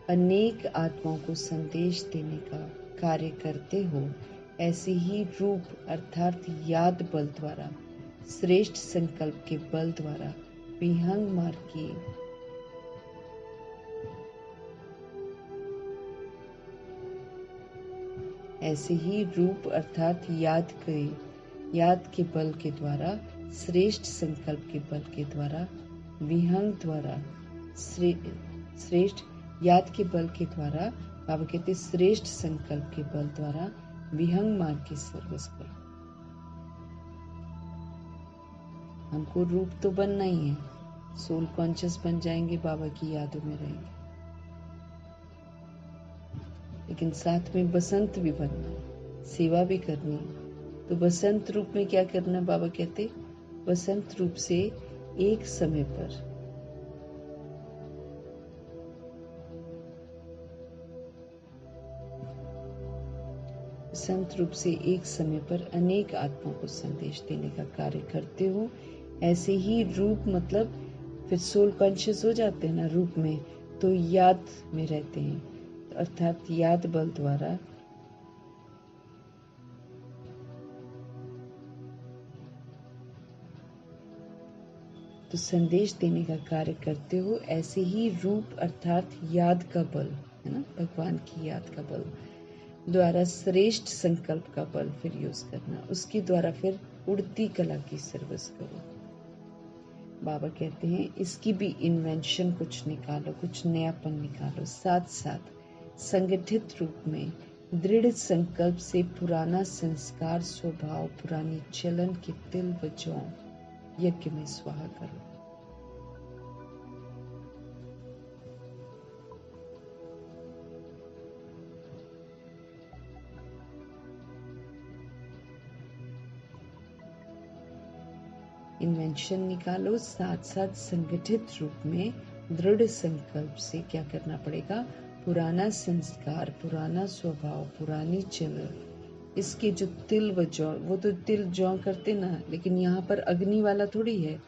अनेक आत्माओं को संदेश देने का कार्य करते हो, ऐसे ही रूप अर्थात याद बल द्वारा, श्रेष्ठ संकल्प के बल द्वारा विहंग मार्ग की ऐसे ही रूप अर्थात याद के बल के द्वारा, श्रेष्ठ संकल्प के बल के द्वारा विहंग द्वारा श्रेष्ठ याद के बल के द्वारा बाबा कहते श्रेष्ठ संकल्प के बल द्वारा विहंग मार्ग की सर्विस करो। हमको रूप तो बनना ही है, सोल कॉन्शियस बन जाएंगे, बाबा की यादों में रहेंगे, लेकिन साथ में बसंत भी बनना है, सेवा भी करनी है। तो बसंत रूप में क्या करना? बाबा कहते बसंत रूप से एक समय पर बसंत रूप से एक समय पर अनेक आत्माओं को संदेश देने का कार्य करते हो। ऐसे ही रूप मतलब फिर सोल कॉन्शियस हो जाते हैं ना रूप में, तो याद में रहते हैं, अर्थात याद बल द्वारा तो संदेश देने का कार्य करते हो। ऐसे ही रूप अर्थात याद का बल है ना, भगवान की याद का बल द्वारा श्रेष्ठ संकल्प का बल फिर यूज करना, उसके द्वारा फिर उड़ती कला की सर्विस करो। बाबा कहते हैं इसकी भी इन्वेंशन कुछ निकालो, कुछ नयापन निकालो। साथ साथ संगठित रूप में दृढ़ संकल्प से पुराना संस्कार स्वभाव, पुरानी चलन के तिल व जौ यज्ञ में स्वाहा करो। इन्वेंशन निकालो। साथ साथ संगठित रूप में दृढ़ संकल्प से क्या करना पड़ेगा? पुराना संस्कार, पुराना स्वभाव, पुरानी चलन, इसके जो तिल व जौ, वो तो तिल जौ करते ना, लेकिन यहाँ पर अग्नि वाला थोड़ी है,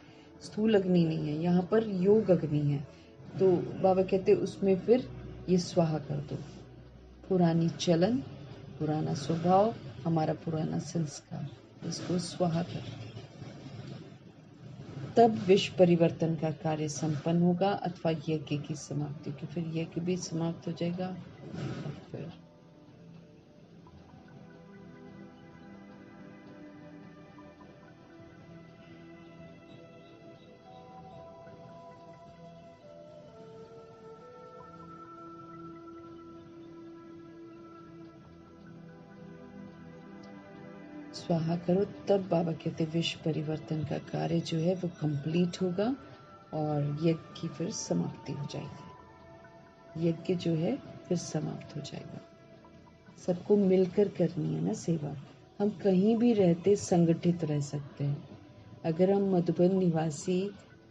स्थूल अग्नि नहीं है, यहाँ पर योग अग्नि है। तो बाबा कहते उसमें फिर ये स्वाहा कर दो। पुरानी चलन, पुराना स्वभाव, हमारा पुराना संस्कार, इसको स्वाहा कर दो। तब विश्व परिवर्तन का कार्य संपन्न होगा अथवा यज्ञ की समाप्ति, कि फिर यज्ञ भी समाप्त हो जाएगा। और फिर स्वाहा करो, तब बाबा कहते विश्व परिवर्तन का कार्य जो है वो कंप्लीट होगा और यज्ञ की फिर समाप्ति हो जाएगी। यज्ञ जो है फिर समाप्त हो जाएगा। सबको मिलकर करनी है ना सेवा। हम कहीं भी रहते संगठित रह सकते हैं। अगर हम मधुबन निवासी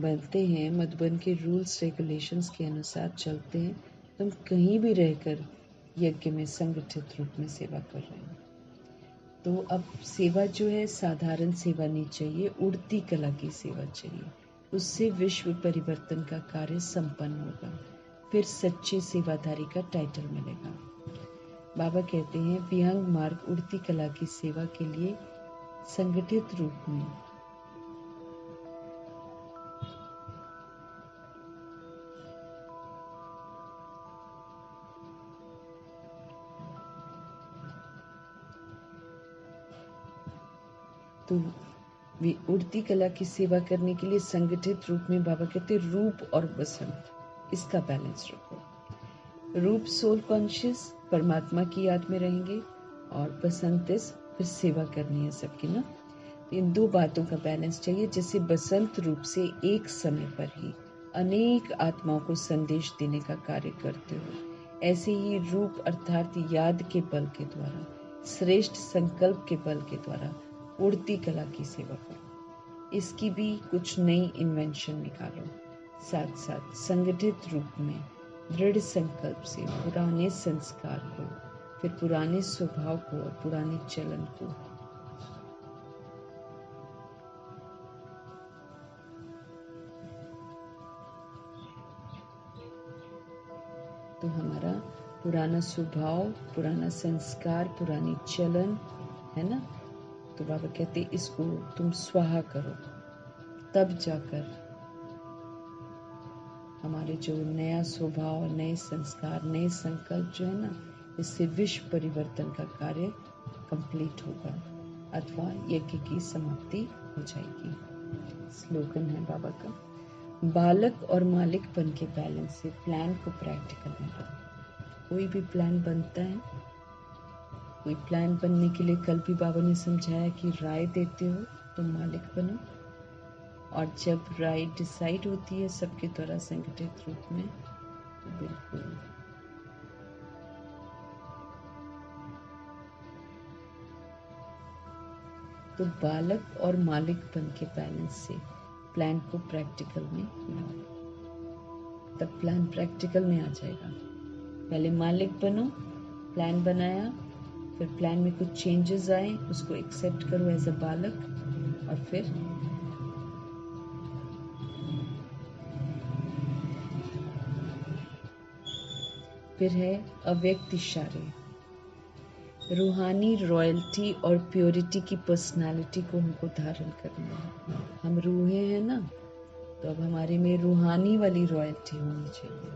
बनते हैं, मधुबन के रूल्स रेगुलेशंस के अनुसार चलते हैं, तो हम कहीं भी रहकर यज्ञ में संगठित रूप में सेवा कर रहे हैं। तो अब सेवा जो है साधारण सेवा नहीं चाहिए, उड़ती कला की सेवा चाहिए। उससे विश्व परिवर्तन का कार्य संपन्न होगा, फिर सच्चे सेवाधारी का टाइटल मिलेगा। बाबा कहते हैं विहंग मार्ग उड़ती कला की सेवा के लिए संगठित रूप में तो उड़ती कला की सेवा करने के लिए संगठित रूप में बाबा कहते रूप और बसंत, इसका बैलेंस रखो। रूप सोल कॉन्शियस परमात्मा की याद में रहेंगे और बसंत इस फिर सेवा करनी है सबकी ना। इन दो बातों का बैलेंस चाहिए। जैसे बसंत रूप से एक समय पर ही अनेक आत्माओं को संदेश देने का कार्य करते हो, ऐसे ही रूप अर्थात याद के बल के द्वारा, श्रेष्ठ संकल्प के बल के द्वारा उड़ती कला की सेवा करो। इसकी भी कुछ नई इन्वेंशन निकालो। साथ साथ संगठित रूप में दृढ़ संकल्प से पुराने संस्कार को, फिर पुराने स्वभाव को और पुराने चलन को तो हमारा पुराना स्वभाव, पुराना संस्कार, पुरानी चलन है ना। तो बाबा कहते इसको तुम स्वाहा करो, तब जाकर हमारे जो नया स्वभाव, नए संस्कार, नए संकल्प जो है ना, इससे विश्व परिवर्तन का कार्य कंप्लीट होगा अथवा यज्ञ की समाप्ति हो जाएगी। स्लोगन है बाबा का, बालक और मालिकपन के बैलेंस से प्लान को प्रैक्टिकल में लो। कोई भी प्लान बनता है, कोई प्लान बनने के लिए कल भी बाबा ने समझाया कि राय देते हो तो मालिक बनो, और जब राय डिसाइड होती है सबके द्वारा संगठित रूप में तो बिल्कुल तो बालक और मालिकपन के बैलेंस से प्लान को प्रैक्टिकल में लाओ, तब प्लान प्रैक्टिकल में आ जाएगा। पहले मालिक बनो, प्लान बनाया, फिर प्लान में कुछ चेंजेस आए, उसको एक्सेप्ट करो एज अ बालक, और फिर है अव्यक्त इशारे। रूहानी रॉयल्टी और प्योरिटी की पर्सनालिटी को हमको धारण करना है। हम रूहें हैं ना, तो अब हमारे में रूहानी वाली रॉयल्टी होनी चाहिए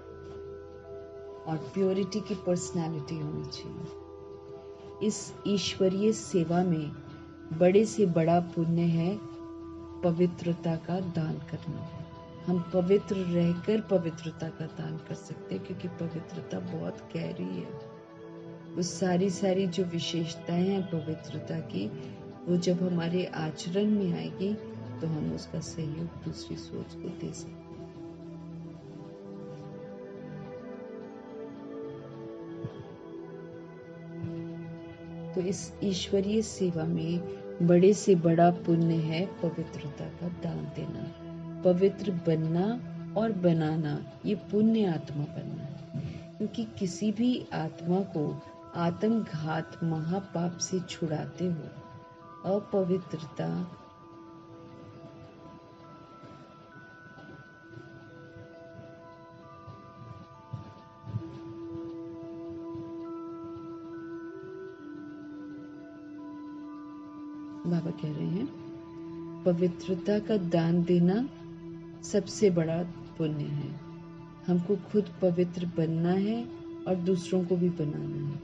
और प्योरिटी की पर्सनालिटी होनी चाहिए। इस ईश्वरीय सेवा में बड़े से बड़ा पुण्य है पवित्रता का दान करना। हम पवित्र रहकर पवित्रता का दान कर सकते हैं, क्योंकि पवित्रता बहुत गहरी है। वो सारी जो विशेषताएं हैं पवित्रता की, वो जब हमारे आचरण में आएगी तो हम उसका सहयोग दूसरी सोच को दे सकते हैं। तो इस ईश्वरीय सेवा में बड़े से बड़ा पुण्य है पवित्रता का दान देना। पवित्र बनना और बनाना, ये पुण्य आत्मा बनना है। क्योंकि किसी भी आत्मा को आत्मघात महापाप से छुड़ाते हो अपवित्रता बाबा कह रहे हैं पवित्रता का दान देना सबसे बड़ा पुण्य है। हमको खुद पवित्र बनना है और दूसरों को भी बनाना है,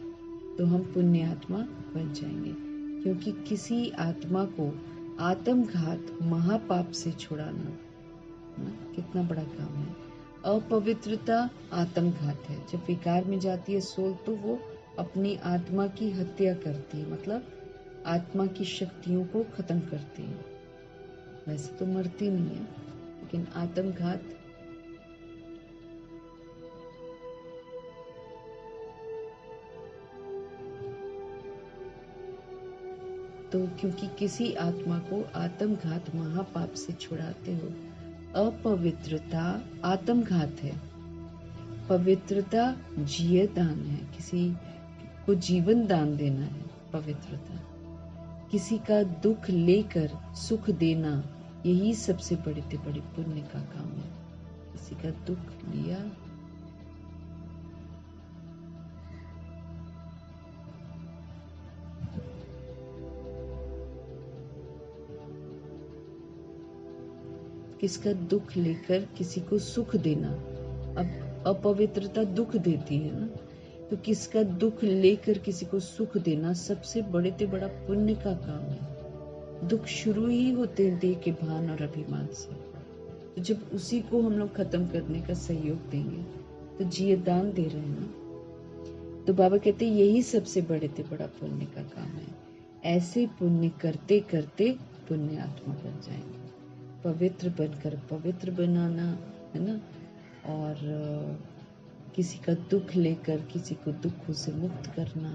तो हम पुण्य आत्मा बन जाएंगे। क्योंकि किसी आत्मा को आत्मघात महापाप से छुड़ाना कितना बड़ा काम है। अपवित्रता आत्मघात है। जब विकार में जाती है सोल तो वो अपनी आत्मा की हत्या करती है, मतलब आत्मा की शक्तियों को खत्म करती है। वैसे तो मरती नहीं है, लेकिन आत्मघात तो क्योंकि किसी आत्मा को आत्मघात महापाप से छुड़ाते हो। अपवित्रता आत्मघात है, पवित्रता जीव दान है, किसी को जीवन दान देना है पवित्रता। किसी का दुख लेकर सुख देना, यही सबसे बड़े से बड़े पुण्य का काम है। किसी का दुख लिया, किसका दुख लेकर किसी को सुख देना। अब अपवित्रता दुख देती है ना, तो किसका दुख लेकर किसी को सुख देना सबसे बड़े से बड़ा पुण्य का काम है। दुख शुरू ही होते हैं देह के भान और अभिमान से, तो जब उसी को हम लोग खत्म करने का सहयोग देंगे तो जिये दान दे रहे हैं ना। तो बाबा कहते हैं यही सबसे बड़े से बड़ा पुण्य का काम है। ऐसे पुण्य करते करते पुण्य आत्मा बन जाएंगे। पवित्र बनकर पवित्र बनाना है ना, और किसी का दुख लेकर किसी को दुखों से मुक्त करना।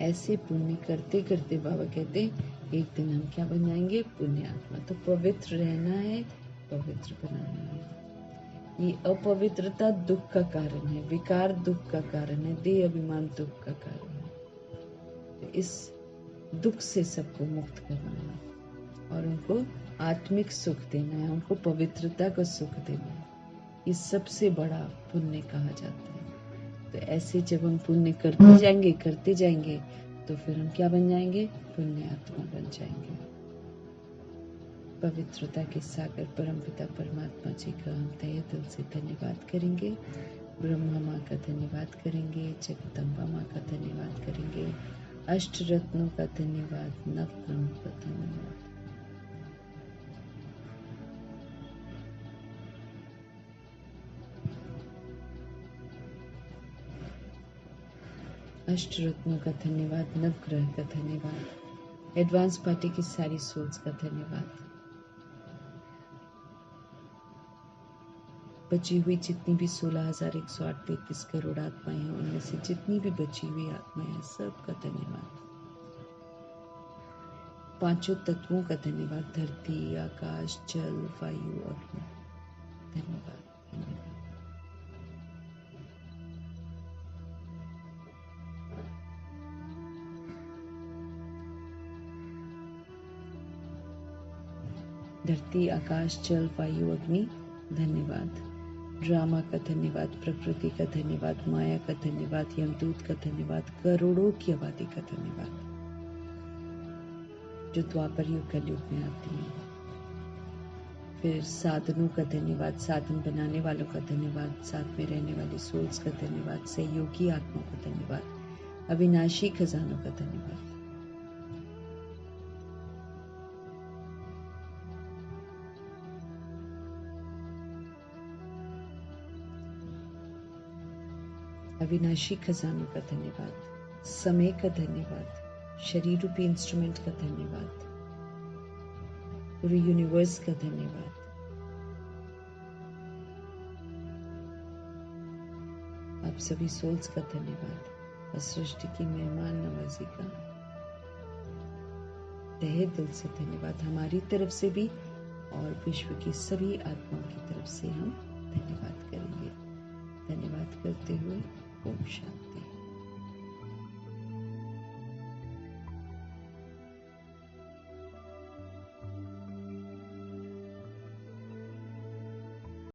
ऐसे पुण्य करते करते बाबा कहते एक दिन हम क्या बन जाएंगे? पुण्य आत्मा। तो पवित्र रहना है, पवित्र बनाना है। ये अपवित्रता दुख का कारण है, विकार दुख का कारण है, देह अभिमान दुख का कारण है। तो इस दुख से सबको मुक्त करना है और उनको आत्मिक सुख देना है, उनको पवित्रता का सुख देना है। ये सबसे बड़ा पुण्य कहा जाता है। तो ऐसे जब हम पुण्य करते जाएंगे तो फिर हम क्या बन जाएंगे? पुण्य आत्मा बन जाएंगे। पवित्रता के सागर परमपिता परमात्मा जी का हम तहे दिल से धन्यवाद करेंगे। ब्रह्मा माँ का धन्यवाद करेंगे, जगदम्बा माँ का धन्यवाद करेंगे, अष्ट रत्नों का धन्यवाद, नव ग्रहों का धन्यवाद। अष्ट रत्नों का धन्यवाद, नवग्रह का धन्यवाद, एडवांस पार्टी की सारी सोल्स का धन्यवाद। बची हुई जितनी भी 16,108.33 करोड़ आत्माएं हैं, उनमें से जितनी भी बची हुई आत्माएं हैं, सबका धन्यवाद। पांचों तत्वों का धन्यवाद, धरती, आकाश, जल, वायु, अग्नि। धन्यवाद, धन्यवाद। धरती, आकाश, जल, वायु, अग्नि, धन्यवाद। ड्रामा का धन्यवाद, प्रकृति का धन्यवाद, माया का धन्यवाद, यमदूत का धन्यवाद, करोड़ों की आबादी का धन्यवाद जो द्वापर युग कलयुग में आती है। फिर साधनों का धन्यवाद, साधन बनाने वालों का धन्यवाद, साथ में रहने वाली सोल्स का धन्यवाद, सहयोगी आत्मा का धन्यवाद, अविनाशी खजानों का धन्यवाद। अविनाशी खजानों का धन्यवाद, समय का धन्यवाद, शरीर रूपी इंस्ट्रूमेंट का धन्यवाद, पूरे यूनिवर्स का धन्यवाद। आप सभी सोल्स का धन्यवाद और सृष्टि की मेहमान नवाजी का तहे दिल से धन्यवाद। हमारी तरफ से भी और विश्व की सभी आत्माओं की तरफ से हम धन्यवाद करेंगे। धन्यवाद करते हुए ओम शांति।